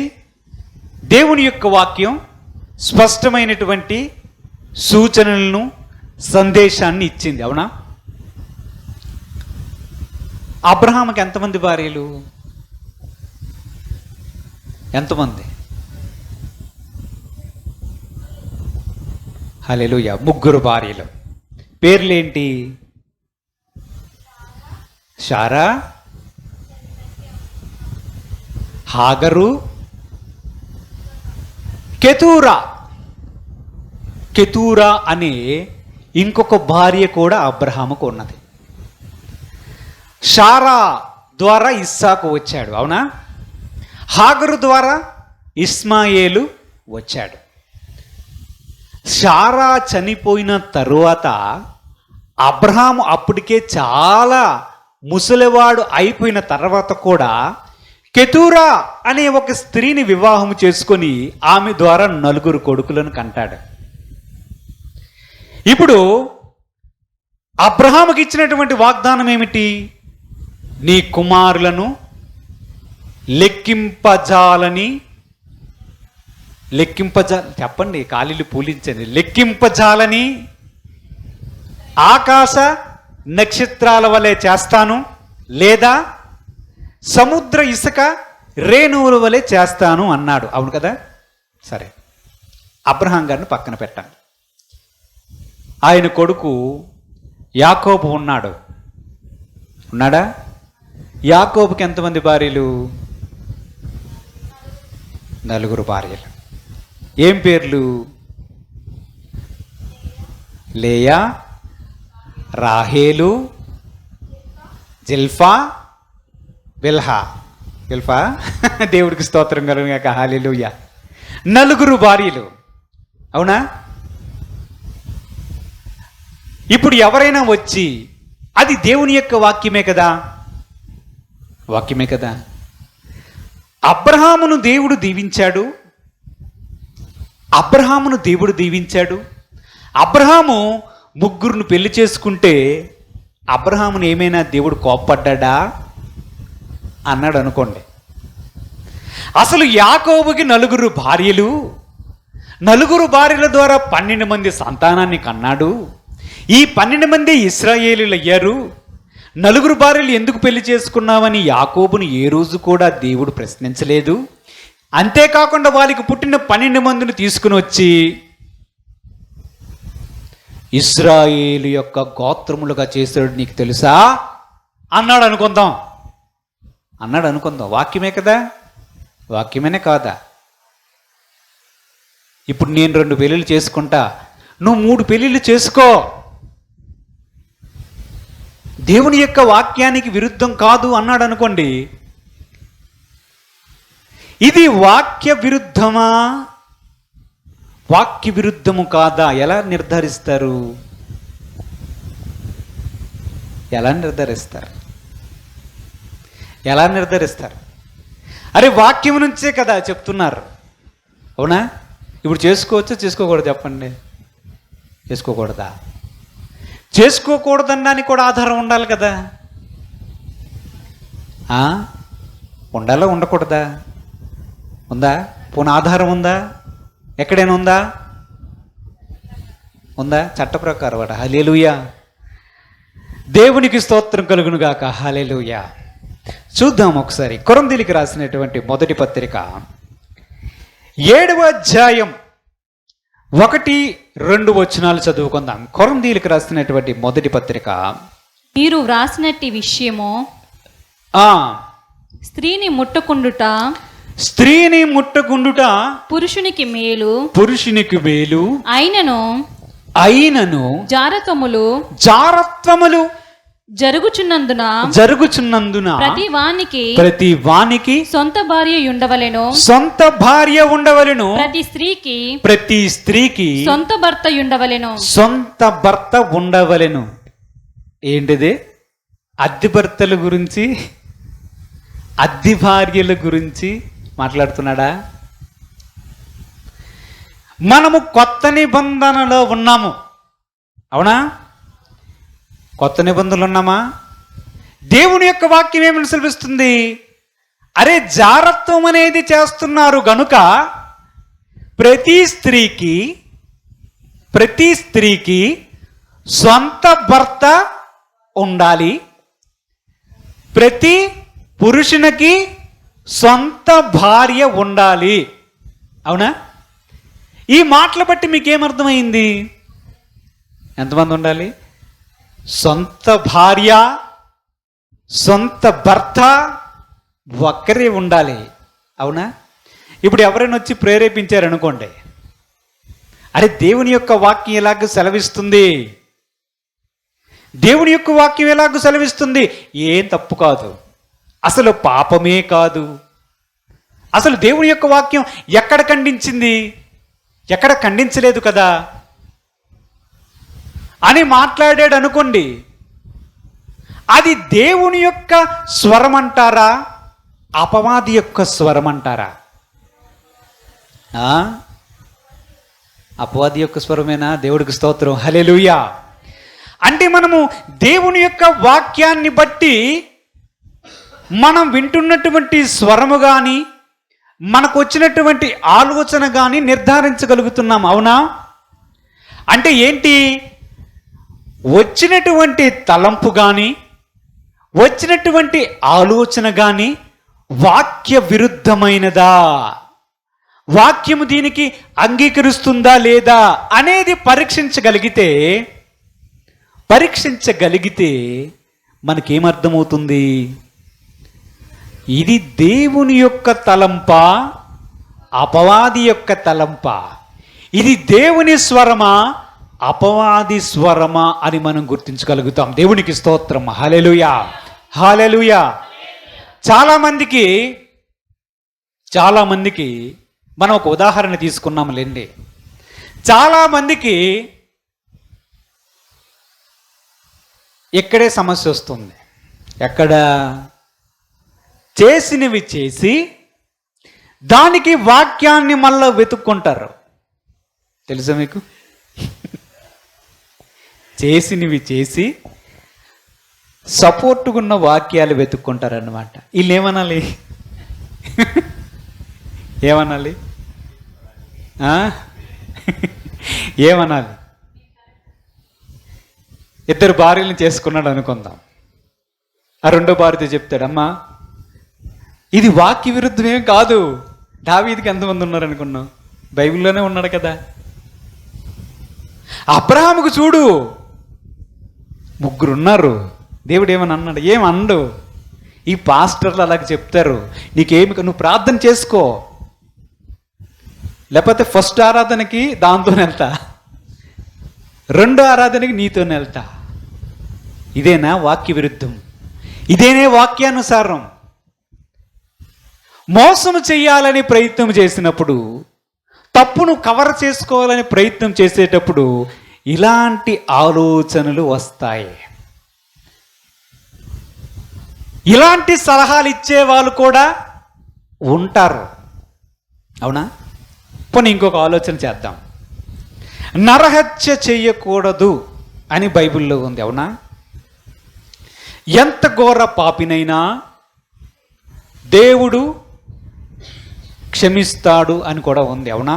దేవుని యొక్క వాక్యం స్పష్టమైనటువంటి సూచనలను, సందేశాన్ని ఇచ్చింది, అవునా? అబ్రహాముకి ఎంతమంది భార్యలు? ఎంతమంది? హల్లెలూయా, 3 భార్యలు. పేర్లేంటి? శారా, హాగరు, కెతూరా. కెతూరా అనే ఇంకొక భార్య కూడా అబ్రహాముకు ఉన్నది. శారా ద్వారా ఇస్సాకు వచ్చాడు, అవునా? హాగరు ద్వారా ఇస్మాయేలు వచ్చాడు. శారా చనిపోయిన తరువాత అబ్రహాము అప్పటికే చాలా ముసలివాడు అయిపోయిన తర్వాత కూడా కెతూరా అనే ఒక స్త్రీని వివాహం చేసుకొని ఆమె ద్వారా 4 కొడుకులను కంటాడు. ఇప్పుడు అబ్రహాముకి ఇచ్చినటువంటి వాగ్దానం ఏమిటి? నీ కుమారులను చెప్పండి, కాలిలు పూలించండి. లెక్కింపజాలని ఆకాశ నక్షత్రాల వలె చేస్తాను, లేదా సముద్ర ఇసుక రేణువుల వలె చేస్తాను అన్నాడు, అవును కదా? సరే, అబ్రహాం గారిని పక్కన పెట్టాను. ఆయన కొడుకు యాకోబు ఉన్నాడా? యాకోబుకి ఎంతమంది భార్యలు? 4 భార్యలు. ఏం పేర్లు? లేయా, రాహేలు, జిల్ఫా, బిల్హా. దేవుడికి స్తోత్రం కలుగుగాక, హల్లెలూయా. 4 భార్యలు, అవునా? ఇప్పుడు ఎవరైనా వచ్చి అది దేవుని యొక్క వాక్యమే కదా, అబ్రహామును దేవుడు దీవించాడు. అబ్రహాము 3 పెళ్లి చేసుకుంటే అబ్రహామును ఏమైనా దేవుడు కోప్పడ్డా అన్నాడు అనుకోండి. అసలు యాకోబుకి 4 భార్యలు, 4 భార్యల ద్వారా 12 మంది సంతానాన్ని కన్నాడు. ఈ 12 మంది ఇశ్రాయేలీయులు అయ్యారు. 4 భార్యలు ఎందుకు పెళ్లి చేసుకున్నావని యాకోబును ఏ రోజు కూడా దేవుడు ప్రశ్నించలేదు. అంతేకాకుండా వాళ్ళకి పుట్టిన 12 మందిని తీసుకుని వచ్చి ఇశ్రాయేలు యొక్క గోత్రములుగా చేశాడు, నీకు తెలుసా అన్నాడు అనుకుందాం. వాక్యమే కదా, వాక్యమేనే కాదా? ఇప్పుడు నేను 2 పెళ్ళిళ్ళు చేసుకుంటా, నువ్వు 3 పెళ్ళిళ్ళు చేసుకో, దేవుని యొక్క వాక్యానికి విరుద్ధం కాదు అన్నాడు అనుకోండి. ఇది వాక్య విరుద్ధమా, వాక్య విరుద్ధము కాదా? ఎలా నిర్ధారిస్తారు? ఎలా నిర్ధారిస్తారు? ఎలా నిర్ధారిస్తారు? అరే వాక్యం నుంచే కదా చెప్తున్నారు, అవునా? ఇప్పుడు చేసుకోవచ్చా చేసుకోకూడదు చెప్పండి? చేసుకోకూడదా? చేసుకోకూడదనడానికి కూడా ఆధారం ఉండాలి కదా. ఉండాలా ఉండకూడదా? ఉందా? పోనీ ఆధారం ఉందా? ఎక్కడైనా ఉందా? ఉందా? చట్ట ప్రకారం వాడ. హల్లెలూయా, దేవునికి స్తోత్రం కలుగును గాక. హల్లెలూయా. చూద్దాం ఒకసారి కొరింథీయులకు రాసినటువంటి మొదటి పత్రిక 7వ అధ్యాయం 1-2 వచనాలు చదువుకుందాం. కొరింథీయులకు రాసినటువంటి మొదటి పత్రిక. మీరు వ్రాసినట్టి విషయము స్త్రీని ముట్టకుండుట పురుషునికి మేలు అయినను జారత్వములు జరుగుచున్నందున ప్రతి వానికి సొంత భార్య ఉండవలెను, ప్రతి స్త్రీకి సొంత భర్త ఉండవలెను. ఏంటిది? అద్దె భర్తల గురించి, అద్దె భార్యల గురించి మాట్లాడుతున్నాడా? మనము కొత్త నిబంధనలో ఉన్నాము, అవునా? కొత్త నిబంధనలు ఉన్నామా? దేవుని యొక్క వాక్యం ఏమని సెలవిస్తుంది? అరే జారత్వం అనేది చేస్తున్నారు గనుక ప్రతి స్త్రీకి సొంత భర్త ఉండాలి, ప్రతి పురుషునికి సొంత భార్య ఉండాలి, అవునా? ఈ మాటలు బట్టి మీకేమర్థమైంది? ఎంతమంది ఉండాలి? సొంత భార్య, సొంత భర్త ఒక్కరే ఉండాలి, అవునా? ఇప్పుడు ఎవరైనా వచ్చి ప్రేరేపించారనుకోండి, అరే దేవుని యొక్క వాక్యం ఎలాగ సెలవిస్తుంది, దేవుని యొక్క వాక్యం ఎలాగ సెలవిస్తుంది, ఏం తప్పు కాదు, అసలు పాపమే కాదు, అసలు దేవుని యొక్క వాక్యం ఎక్కడ ఖండించింది, ఎక్కడ ఖండించలేదు కదా అని మాట్లాడాడు అనుకోండి, అది దేవుని యొక్క స్వరం అంటారా, అపవాది యొక్క స్వరం అంటారా? అపవాది యొక్క స్వరమేనా? దేవుడికి స్తోత్రం, హల్లెలూయా. అంటే మనము దేవుని యొక్క వాక్యాన్ని బట్టి మనం వింటున్నటువంటి స్వరము కానీ మనకు వచ్చినటువంటి ఆలోచన కానీ నిర్ధారించగలుగుతున్నాం, అవునా? అంటే ఏంటి? వచ్చినటువంటి తలంపు కానీ వచ్చినటువంటి ఆలోచన కానీ వాక్య విరుద్ధమైనదా, వాక్యము దీనికి అంగీకరిస్తుందా లేదా అనేది పరీక్షించగలిగితే మనకేమర్థమవుతుంది? ఇది దేవుని యొక్క తలంపా, అపవాది యొక్క తలంపా, ఇది దేవుని స్వరమా, అపవాది స్వరమా అని మనం గుర్తించగలుగుతాం. దేవునికి స్తోత్రం, హల్లెలూయా, హల్లెలూయా. చాలా మందికి మనం ఒక ఉదాహరణ తీసుకున్నాంలేండి. చాలా మందికి ఇక్కడే సమస్య వస్తుంది. ఎక్కడ? చేసినవి చేసి దానికి వాక్యాన్ని మళ్ళా వెతుక్కుంటారు. తెలుసా మీకు? చేసినవి చేసి సపోర్టుగా ఉన్న వాక్యాలు వెతుక్కుంటారు అన్నమాట. వీళ్ళు ఏమనాలి? ఏమనాలి? ఇద్దరు భార్యలను చేసుకున్నాడు అనుకుందాం. ఆ రెండో భార్యతో చెప్తాడు, అమ్మా ఇది వాక్య విరుద్ధమేం కాదు. దావీదుకి ఎంతమంది ఉన్నారు అనుకున్నావు? బైబిల్లోనే ఉన్నాడు కదా. అబ్రహాముకు చూడు, 3 ఉన్నారు. దేవుడు ఏమని అన్నాడు? ఏమన్నాడు? ఈ పాస్టర్లు అలాగ చెప్తారు, నువ్వు ప్రార్థన చేసుకో, లేకపోతే ఫస్ట్ ఆరాధనకి దాంతోనే వెళ్తా, 2వ ఆరాధనకి నీతోనే వెళ్తా. ఇదేనా వాక్య విరుద్ధం? ఇదేనే వాక్యానుసారం? మోసం చేయాలని ప్రయత్నం చేసినప్పుడు, తప్పును కవర్ చేసుకోవాలని ప్రయత్నం చేసేటప్పుడు ఇలాంటి ఆలోచనలు వస్తాయి. ఇలాంటి సలహాలు ఇచ్చే వాళ్ళు కూడా ఉంటారు. అవునా? పోనీ ఇంకొక ఆలోచన చేద్దాం. నరహత్య చేయకూడదు అని బైబిల్లో ఉంది. అవునా? ఎంత ఘోర పాపినైనా దేవుడు క్షమిస్తాడు అని కూడా ఉంది. అవునా?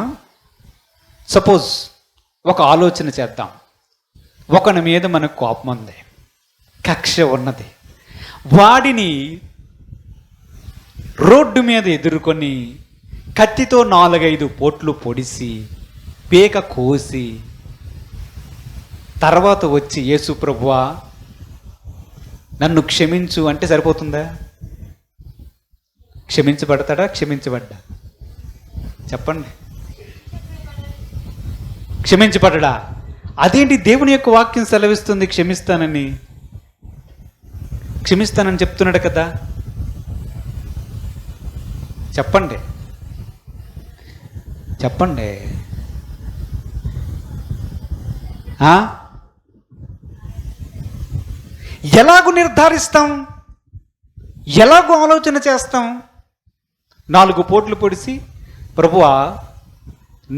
సపోజ్ ఒక ఆలోచన చేద్దాం. ఒకని మీద మనకు కోపం ఉంది, కక్ష ఉన్నది. వాడిని రోడ్డు మీద ఎదుర్కొని కత్తితో 4-5 పోట్లు పొడిసి పేక కోసి తర్వాత వచ్చి యేసు ప్రభువా నన్ను క్షమించు అంటే సరిపోతుందా? క్షమించబడతాడా? క్షమించబడ్డా? చెప్పండి. క్షమించబడ్డా? అదేంటి? దేవుని యొక్క వాక్యం సెలవిస్తుంది క్షమిస్తానని. క్షమిస్తానని చెప్తున్నాడు కదా. చెప్పండి చెప్పండి. ఎలాగూ నిర్ధారిస్తాం? ఎలాగూ ఆలోచన చేస్తాం? 4 పోట్లు పొడిసి ప్రభువా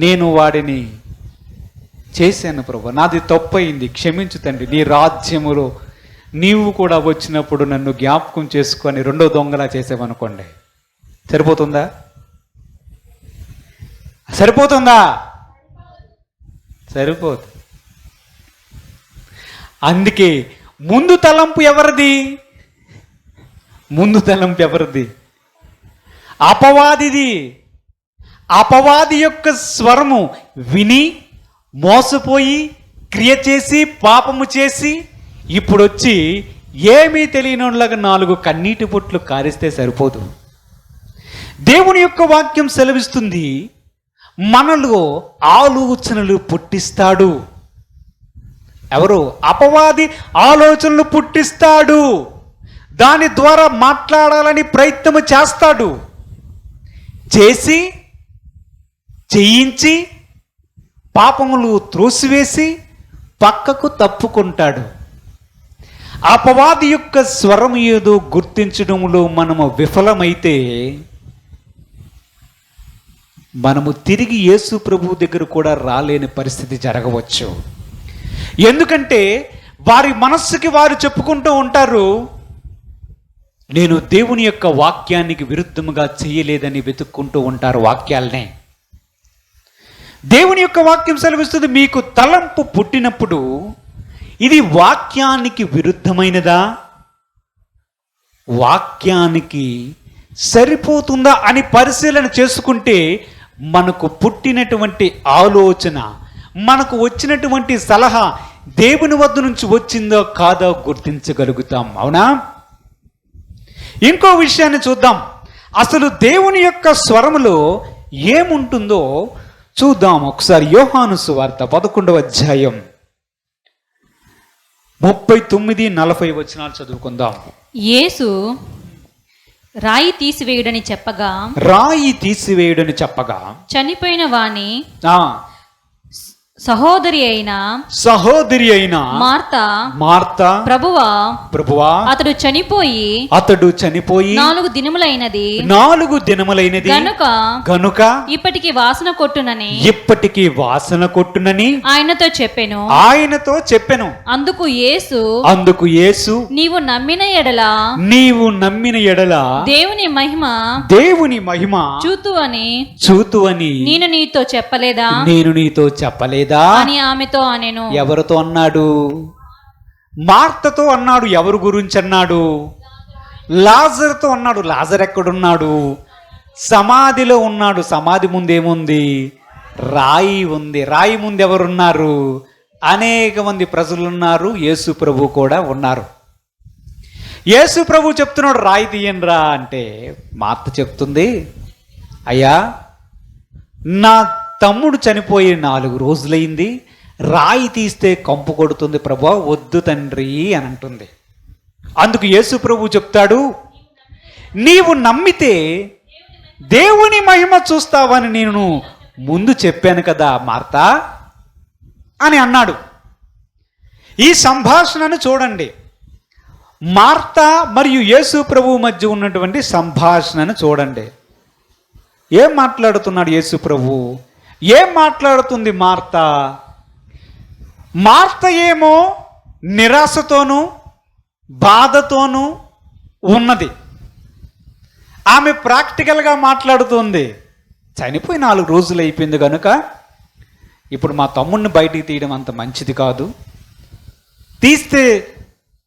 నేను వాడిని చేశాను ప్రభు, నాది తప్పయింది, క్షమించు తండ్రి, నీ రాజ్యములో నీవు కూడా వచ్చినప్పుడు నన్ను జ్ఞాపకం చేసుకొని 2వ దొంగలా చేసావనుకోండి, సరిపోతుందా? సరిపోతుందా? సరిపోదు. అందుకే ముందు తలంపు ఎవరిది? ముందు తలంపు ఎవరిది? అపవాదిది. అపవాది యొక్క స్వరము విని మోసపోయి క్రియ చేసి పాపము చేసి ఇప్పుడు వచ్చి ఏమీ తెలియనోళ్ళగా 4 కన్నీటి పొట్లు కారిస్తే సరిపోదు. దేవుని యొక్క వాక్యం సెలవిస్తుంది మనలో ఆలోచనలు పుట్టిస్తాడు. ఎవరు? అపవాది ఆలోచనలు పుట్టిస్తాడు. దాని ద్వారా మాట్లాడాలని ప్రయత్నం చేస్తాడు. చేసి చేయించి పాపములు త్రోసివేసి పక్కకు తప్పుకుంటాడు. అపవాది యొక్క స్వరం ఏదో గుర్తించడంలో మనము విఫలమైతే మనము తిరిగి యేసు ప్రభు దగ్గర కూడా రాలేని పరిస్థితి జరగవచ్చు. ఎందుకంటే వారి మనస్సుకి వారు చెప్పుకుంటూ ఉంటారు, నేను దేవుని యొక్క వాక్యానికి విరుద్ధముగా చేయలేదని వెతుక్కుంటూ ఉంటారు వాక్యాలనే. దేవుని యొక్క వాక్యం సెలవిస్తుంది మీకు తలంపు పుట్టినప్పుడు ఇది వాక్యానికి విరుద్ధమైనదా, వాక్యానికి సరిపోతుందా అని పరిశీలన చేసుకుంటే మనకు పుట్టినటువంటి ఆలోచన, మనకు వచ్చినటువంటి సలహా దేవుని వద్ద నుంచి వచ్చిందో కాదో గుర్తించగలుగుతాం. అవునా? ఇంకో విషయాన్ని చూద్దాం. అసలు దేవుని యొక్క స్వరములో ఏముంటుందో చూద్దాం ఒకసారి. యోహాను సువార్త 11వ అధ్యాయం 39-40 వచనాలు చదువుకుందాం. యేసు రాయి తీసివేయుడని చెప్పగా చనిపోయిన వాని సహోదరి అయిన మార్త ప్రభువా అతడు చనిపోయి 4 దినములైనది గనుక ఇప్పటికి వాసన కొట్టునని ఆయనతో చెప్పెను. అందుకు యేసు నీవు నమ్మిన ఎడల దేవుని మహిమ చూతు అని నేను నీతో చెప్పలేదా అని ఆమెతో అనెను. ఎవరితో అన్నాడు? మార్తతో అన్నాడు. ఎవరి గురించి అన్నాడు? లాజరుతో అన్నాడు. లాజర్ ఎక్కడున్నాడు? సమాధిలో ఉన్నాడు. సమాధి ముందేముంది? రాయి ఉంది. రాయి ముందు ఎవరున్నారు? అనేక మంది ప్రజలు ఉన్నారు. యేసు ప్రభు కూడా ఉన్నారు. యేసు ప్రభు చెప్తున్నాడు రాయి తీయండిరా అంటే మార్త చెప్తుంది, అయ్యా నా తమ్ముడు చనిపోయి 4 రోజులైంది, రాయి తీస్తే కంపు కొడుతుంది ప్రభువా, వద్దు తండ్రి అని అంటుంది. అందుకు యేసు ప్రభు చెప్తాడు, నీవు నమ్మితే దేవుని మహిమ చూస్తావని నేను ముందు చెప్పాను కదా మార్తా అని అన్నాడు. ఈ సంభాషణను చూడండి. మార్తా మరియు యేసు ప్రభువు మధ్య ఉన్నటువంటి సంభాషణను చూడండి. ఏం మాట్లాడుతున్నాడు యేసు ప్రభువు, ఏం మాట్లాడుతుంది మార్తా? మార్తా ఏమో నిరాశతోనూ బాధతోనూ ఉన్నది. ఆమె ప్రాక్టికల్గా మాట్లాడుతుంది. చనిపోయి 4 రోజులు అయిపోయింది కనుక ఇప్పుడు మా తమ్ముడిని బయటికి తీయడం అంత మంచిది కాదు, తీస్తే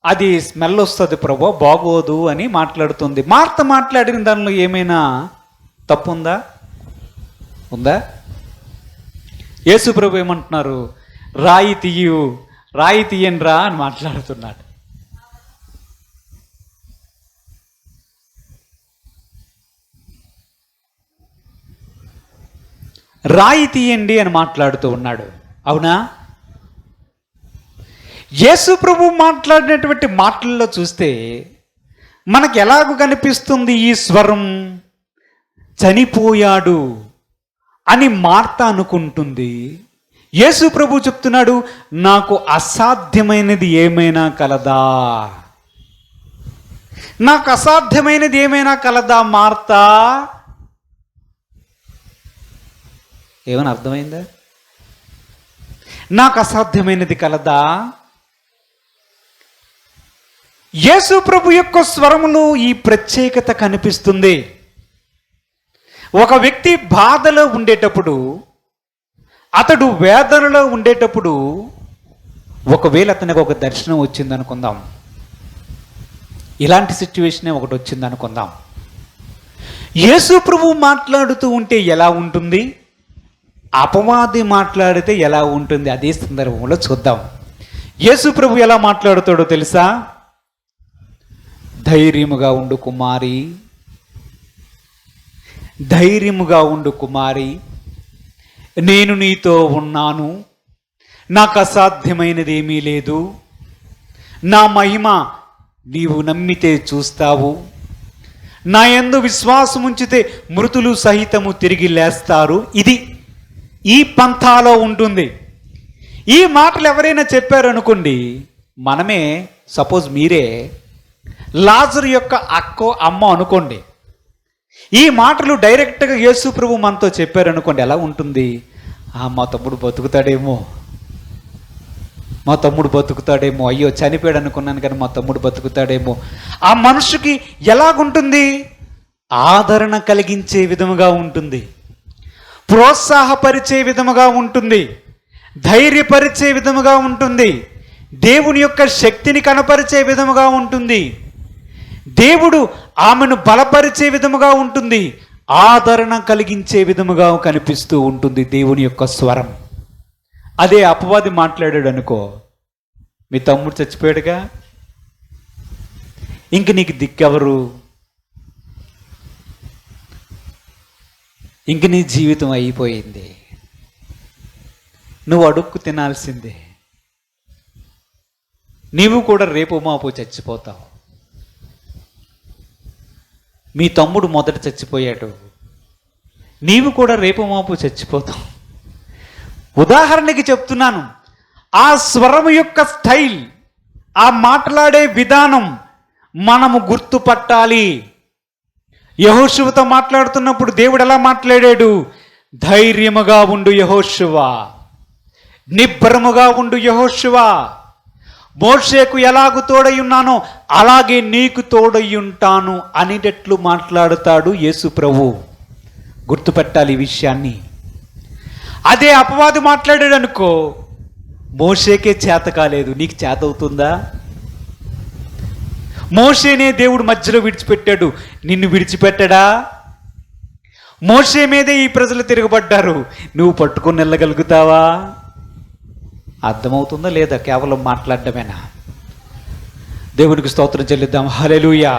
అది స్మెల్ వస్తుంది ప్రభు, బాగోదు అని మాట్లాడుతుంది. మార్త మాట్లాడిన దానిలో ఏమైనా తప్పు ఉందా? ఉందా? యేసు ప్రభు ఏమంటున్నారు? రాయి తీయండి రా అని మాట్లాడుతున్నాడు. రాయి తీయండి అని మాట్లాడుతూ ఉన్నాడు. అవునా? యేసు ప్రభు మాట్లాడినటువంటి మాటల్లో చూస్తే మనకు ఎలాగూ కనిపిస్తుంది ఈ స్వరం? చనిపోయాడు అని మార్త అనుకుంటుంది. యేసు ప్రభు చెప్తున్నాడు, నాకు అసాధ్యమైనది ఏమైనా కలదా? నాకు అసాధ్యమైనది ఏమైనా కలదా మార్త? ఏమైనా అర్థమైందా? నాకు అసాధ్యమైనది కలదా? యేసు ప్రభు యొక్క స్వరములో ఈ ప్రత్యేకత కనిపిస్తుంది. ఒక వ్యక్తి బాధలో ఉండేటప్పుడు, అతడు వేదనలో ఉండేటప్పుడు, ఒకవేళ అతనికి ఒక దర్శనం వచ్చింది అనుకుందాం, ఇలాంటి సిచ్యువేషనే ఒకటి వచ్చింది అనుకుందాం. యేసు ప్రభు మాట్లాడుతూ ఉంటే ఎలా ఉంటుంది, అపవాది మాట్లాడితే ఎలా ఉంటుంది, అదే సందర్భంలో చూద్దాం. యేసు ప్రభు ఎలా మాట్లాడుతాడో తెలుసా? ధైర్యముగా ఉండు కుమారి, ధైర్యముగా ఉండు కుమారి, నేను నీతో ఉన్నాను, నాకు అసాధ్యమైనది ఏమీ లేదు, నా మహిమ నీవు నమ్మితే చూస్తావు, నా యందు విశ్వాసం ఉంచితే మృతులు సహితము తిరిగి లేస్తారు. ఇది ఈ పంథాలో ఉంటుంది. ఈ మాటలు ఎవరైనా చెప్పారనుకోండి, మనమే, సపోజ్ మీరే లాజరు యొక్క అమ్మ అనుకోండి, ఈ మాటలు డైరెక్ట్గా యేసు ప్రభు మనతో చెప్పారనుకోండి, ఎలా ఉంటుంది? మా తమ్ముడు బతుకుతాడేమో, మా తమ్ముడు బతుకుతాడేమో, అయ్యో చనిపోయాడు అనుకున్నాను కానీ మా తమ్ముడు బతుకుతాడేమో. ఆ మనుషుకి ఎలాగుంటుంది? ఆదరణ కలిగించే విధముగా ఉంటుంది, ప్రోత్సాహపరిచే విధముగా ఉంటుంది, ధైర్యపరిచే విధముగా ఉంటుంది, దేవుని యొక్క శక్తిని కనపరిచే విధముగా ఉంటుంది, దేవుడు ఆమెను బలపరిచే విధముగా ఉంటుంది, ఆదరణ కలిగించే విధముగా కనిపిస్తూ ఉంటుంది దేవుని యొక్క స్వరం. అదే అపవాది మాట్లాడాడు అనుకో, మీ తమ్ముడు చచ్చిపోయాడుగా, ఇంక నీకు దిక్కెవరు, ఇంక నీ జీవితం అయిపోయింది, నువ్వు అడుక్కు తినాల్సిందే, నీవు కూడా రేపు మాపు చచ్చిపోతావు, మీ తమ్ముడు మొదట చచ్చిపోయాడు, నీవు కూడా రేపు మాపు చచ్చిపోతావు. ఉదాహరణకి చెప్తున్నాను. ఆ స్వరం యొక్క స్టైల్, ఆ మాట్లాడే విధానం మనము గుర్తుపట్టాలి. యెహోషువతో మాట్లాడుతున్నప్పుడు దేవుడు ఎలా మాట్లాడాడు? ధైర్యముగా ఉండు యెహోషువ, నిబ్బరముగా ఉండు యెహోషువ, మోషేకు ఎలాగు తోడై ఉన్నానో అలాగే నీకు తోడై ఉంటాను అనేటట్లు మాట్లాడుతాడు యేసు ప్రభు. గుర్తుపెట్టాలి ఈ విషయాన్ని. అదే అపవాది మాట్లాడాడు అనుకో, మోషేకే చేత కాలేదు, నీకు చేత అవుతుందా? మోషేనే దేవుడు మధ్యలో విడిచిపెట్టాడు, నిన్ను విడిచిపెట్టడా? మోషే మీదే ఈ ప్రజలు తిరగబడ్డారు, నువ్వు పట్టుకొని వెళ్ళగలుగుతావా? అర్థమవుతుందా లేదా? కేవలం మాట్లాడటమేనా? దేవునికి స్తోత్రం చెల్లిద్దాం. హల్లెలూయా,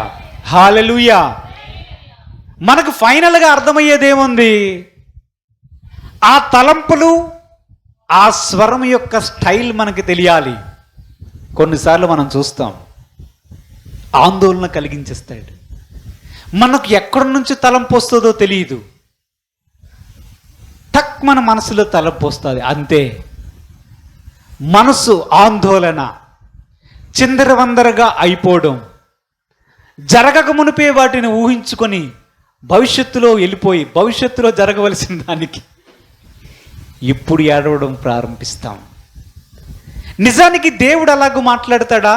హల్లెలూయా. మనకు ఫైనల్గా అర్థమయ్యేదేముంది? ఆ తలంపులు, ఆ స్వరం యొక్క స్టైల్ మనకి తెలియాలి. కొన్నిసార్లు మనం చూస్తాం, ఆందోళన కలిగించేస్తాడు, మనకు ఎక్కడి నుంచి తలంపు వస్తుందో తెలియదు. టక్ మన మనసులో తలంపు వస్తుంది అంతే. మనసు ఆందోళన, చిందరవందరగా అయిపోవడం, జరగక మునిపే వాటిని ఊహించుకొని భవిష్యత్తులో వెళ్ళిపోయి భవిష్యత్తులో జరగవలసిన దానికి ఇప్పుడు ఏడవడం ప్రారంభిస్తాం. నిజానికి దేవుడు అలాగూ మాట్లాడతాడా?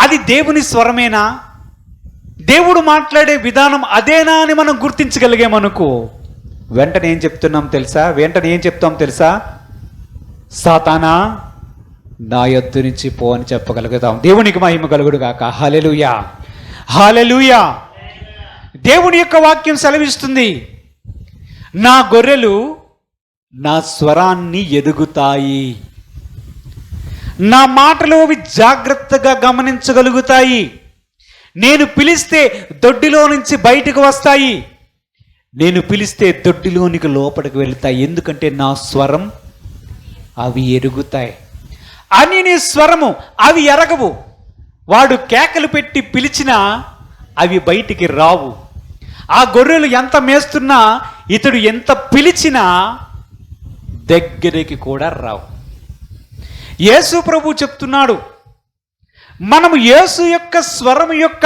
అది దేవుని స్వరమేనా? దేవుడు మాట్లాడే విధానం అదేనా అని మనం గుర్తించగలిగామనుకో, వెంటనే ఏం చెప్తాం తెలుసా? సాతానా, నా యొద్ద నుంచి పో అని చెప్పగలుగుతాం. దేవునికి మహిమ కలుగుడు గాక. హల్లెలూయా, హల్లెలూయా. దేవుని యొక్క వాక్యం సెలవిస్తుంది, నా గొర్రెలు నా స్వరాన్ని ఎదుగుతాయి, నా మాటలు అవి జాగ్రత్తగా గమనించగలుగుతాయి. నేను పిలిస్తే దొడ్డిలో నుంచి బయటకు వస్తాయి, నేను పిలిస్తే దొడ్డిలోనికి లోపలికి వెళ్తాయి. ఎందుకంటే నా స్వరం అవి ఎరుగుతాయి. అని నీ స్వరము అవి ఎరగవు. వాడు కేకలు పెట్టి పిలిచినా అవి బయటికి రావు. ఆ గొర్రెలు ఎంత మేస్తున్నా, ఇతడు ఎంత పిలిచినా దగ్గరికి కూడా రావు. యేసు ప్రభు చెప్తున్నాడు, మనము యేసు యొక్క స్వరం యొక్క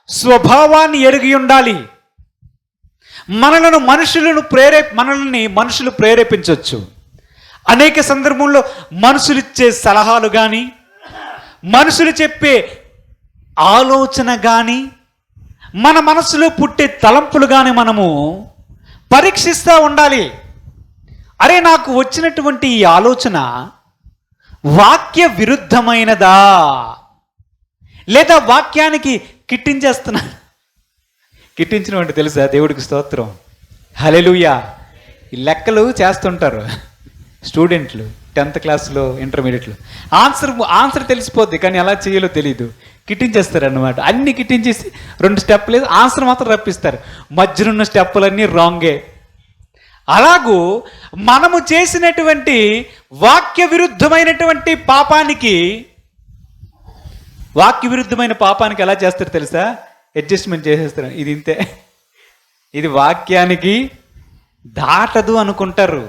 స్వభావాన్ని ఎరిగి ఉండాలి. మనల్ని మనుషులు ప్రేరేపించవచ్చు. అనేక సందర్భంలో మనుషులు ఇచ్చే సలహాలు కానీ, మనుషులు చెప్పే ఆలోచన కానీ, మన మనసులో పుట్టే తలంపులు కానీ మనము పరీక్షిస్తూ ఉండాలి. అరే, నాకు వచ్చినటువంటి ఈ ఆలోచన వాక్య విరుద్ధమైనదా, లేదా వాక్యానికి కిట్టించడం అంటే తెలుసా? దేవుడికి స్తోత్రం, హల్లెలూయా. ఈ లెక్కలు చేస్తుంటారు స్టూడెంట్లు 10th క్లాస్లో, ఇంటర్మీడియట్లో. ఆన్సర్ తెలిసిపోద్ది, కానీ ఎలా చేయాలో తెలియదు. కిట్టించేస్తారు అన్నమాట. అన్ని కిట్టించేసి 2 స్టెప్పులు వేసి ఆన్సర్ మాత్రం రప్పిస్తారు. మధ్యలో ఉన్న స్టెప్పులన్నీ రాంగే. అలాగూ మనము చేసినటువంటి వాక్య విరుద్ధమైనటువంటి పాపానికి ఎలా చేస్తారు తెలుసా? అడ్జస్ట్మెంట్ చేసేస్తారు. ఇది ఇంతే, ఇది వాక్యానికి దాటదు అనుకుంటారు.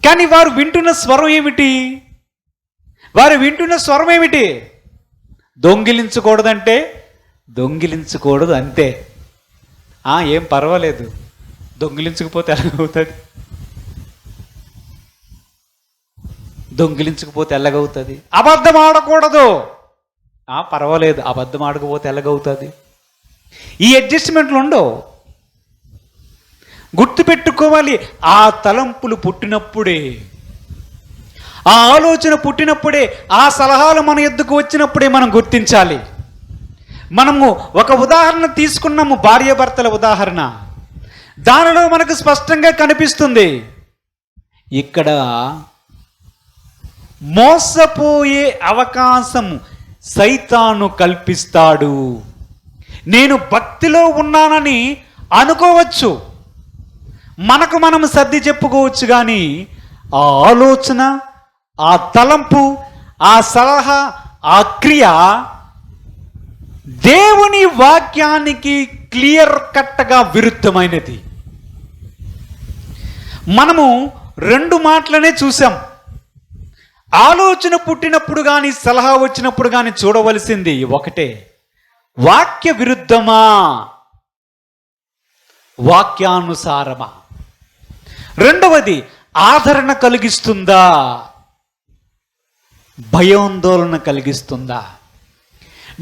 కానీ వారు వింటున్న స్వరం ఏమిటి? దొంగిలించకూడదంటే దొంగిలించకూడదు అంతే. ఏం పర్వాలేదు, దొంగిలించకపోతే ఎలాగవుతుంది? అబద్ధం ఆడకూడదు, పర్వాలేదు, అబద్ధం ఆడకపోతే ఎలాగవుతుంది? ఈ అడ్జస్ట్మెంట్లు ఉండవు. గుర్తుపెట్టుకోవాలి, ఆ తలంపులు పుట్టినప్పుడే, ఆ ఆలోచన పుట్టినప్పుడే, ఆ సలహాలు మన ఎద్దుకు వచ్చినప్పుడే మనం గుర్తించాలి. మనము ఒక ఉదాహరణ తీసుకున్నాము, భార్యాభర్తల ఉదాహరణ. దానిలో మనకు స్పష్టంగా కనిపిస్తుంది, ఇక్కడ మోసపోయే అవకాశం సైతాను కల్పిస్తాడు. నేను భక్తిలో ఉన్నానని అనుకోవచ్చు, మనకు మనము సర్ది చెప్పుకోవచ్చు, కానీ ఆ ఆలోచన, ఆ తలంపు, ఆ సలహా, ఆ క్రియ దేవుని వాక్యానికి క్లియర్ కట్గా విరుద్ధమైనది. మనము 2 మాటలనే చూసాం. ఆలోచన పుట్టినప్పుడు కానీ, సలహా వచ్చినప్పుడు కానీ చూడవలసింది ఒకటే, వాక్య విరుద్ధమా, వాక్యానుసారమా. రెండవది, ఆదరణ కలిగిస్తుందా, భయాందోళన కలిగిస్తుందా,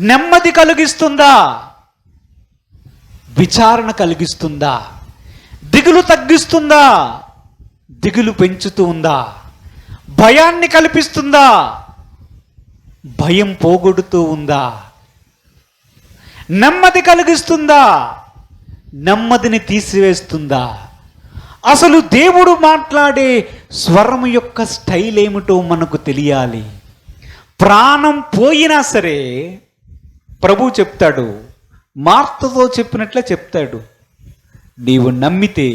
నెమ్మది కలిగిస్తుందా, విచారణ కలిగిస్తుందా, దిగులు తగ్గిస్తుందా, దిగులు పెంచుతూ ఉందా, భయాన్ని కల్పిస్తుందా, భయం పోగొడుతూ ఉందా, నెమ్మది కలిగిస్తుందా, నెమ్మదిని తీసివేస్తుందా. అసలు దేవుడు మాట్లాడే స్వరం యొక్క స్టైల్ ఏమిటో మనకు తెలియాలి. ప్రాణం పోయినా సరే ప్రభు చెప్తాడు, మార్తతో చెప్పినట్లే చెప్తాడు, నీవు నమ్మితే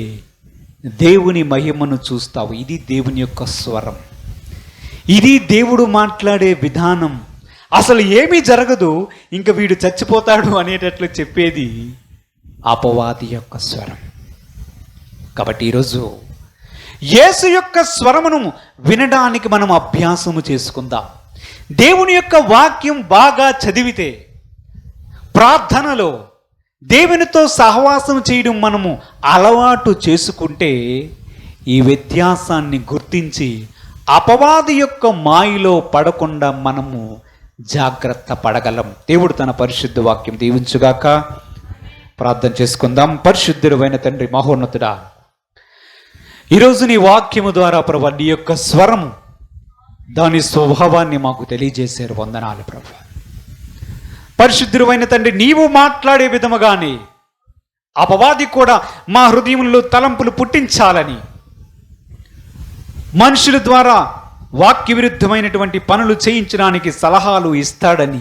దేవుని మహిమను చూస్తావు. ఇది దేవుని యొక్క స్వరం, ఇది దేవుడు మాట్లాడే విధానం. అసలు ఏమీ జరగదు, ఇంక వీడు చచ్చిపోతాడు అనేటట్లు చెప్పేది అపవాది యొక్క స్వరం. కాబట్టి ఈరోజు యేసు యొక్క స్వరమును వినడానికి మనం అభ్యాసము చేసుకుందాం. దేవుని యొక్క వాక్యం బాగా చదివితే, ప్రార్థనలో దేవునితో సహవాసం చేయడం మనము అలవాటు చేసుకుంటే, ఈ వ్యత్యాసాన్ని గుర్తించి అపవాది యొక్క మాయలో పడకుండా మనము జాగ్రత్త పడగలం. దేవుడు తన పరిశుద్ధ వాక్యం దీవించుగాక. ప్రార్థన చేసుకుందాం. పరిశుద్ధుడైన తండ్రి, మహోన్నతుడా, ఈరోజు నీ వాక్యము ద్వారా ప్రభు నీ యొక్క స్వరము, దాని స్వభావాన్ని మాకు తెలియజేశారు. వందనాలు ప్రభు. పరిశుద్ధుడైన తండ్రి, నీవు మాట్లాడే విధముగానే అపవాది కూడా మా హృదయంలో తలంపులు పుట్టించాలని, మనుషుల ద్వారా వాక్య విరుద్ధమైనటువంటి పనులు చేయించడానికి సలహాలు ఇస్తాడని,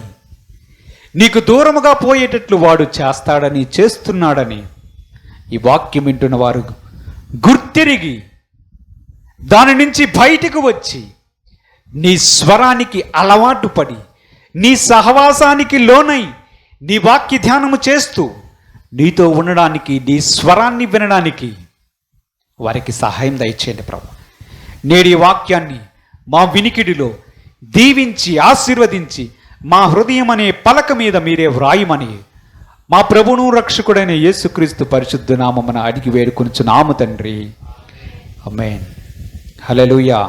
నీకు దూరముగా పోయేటట్లు వాడు చేస్తాడని, చేస్తున్నాడని ఈ వాక్యం వింటున్న వారు గుర్తిరిగి దాని నుంచి బయటకు వచ్చి నీ స్వరానికి అలవాటు పడి, నీ సహవాసానికి లోనై నీ వాక్య ధ్యానము చేస్తూ నీతో ఉండడానికి, నీ స్వరాన్ని వినడానికి వారికి సహాయం దయచేయండి ప్రభు. నేడి వాక్యాన్ని మా వినికిడిలో దీవించి ఆశీర్వదించి మా హృదయం అనే పలక మీద మీరే వ్రాయమని మా ప్రభువును రక్షకుడైన యేసుక్రీస్తు పరిశుద్ధ నామమున అడిగి వేడుకొనుచున్నాము తండ్రి. ఆమేన్. హల్లెలూయా.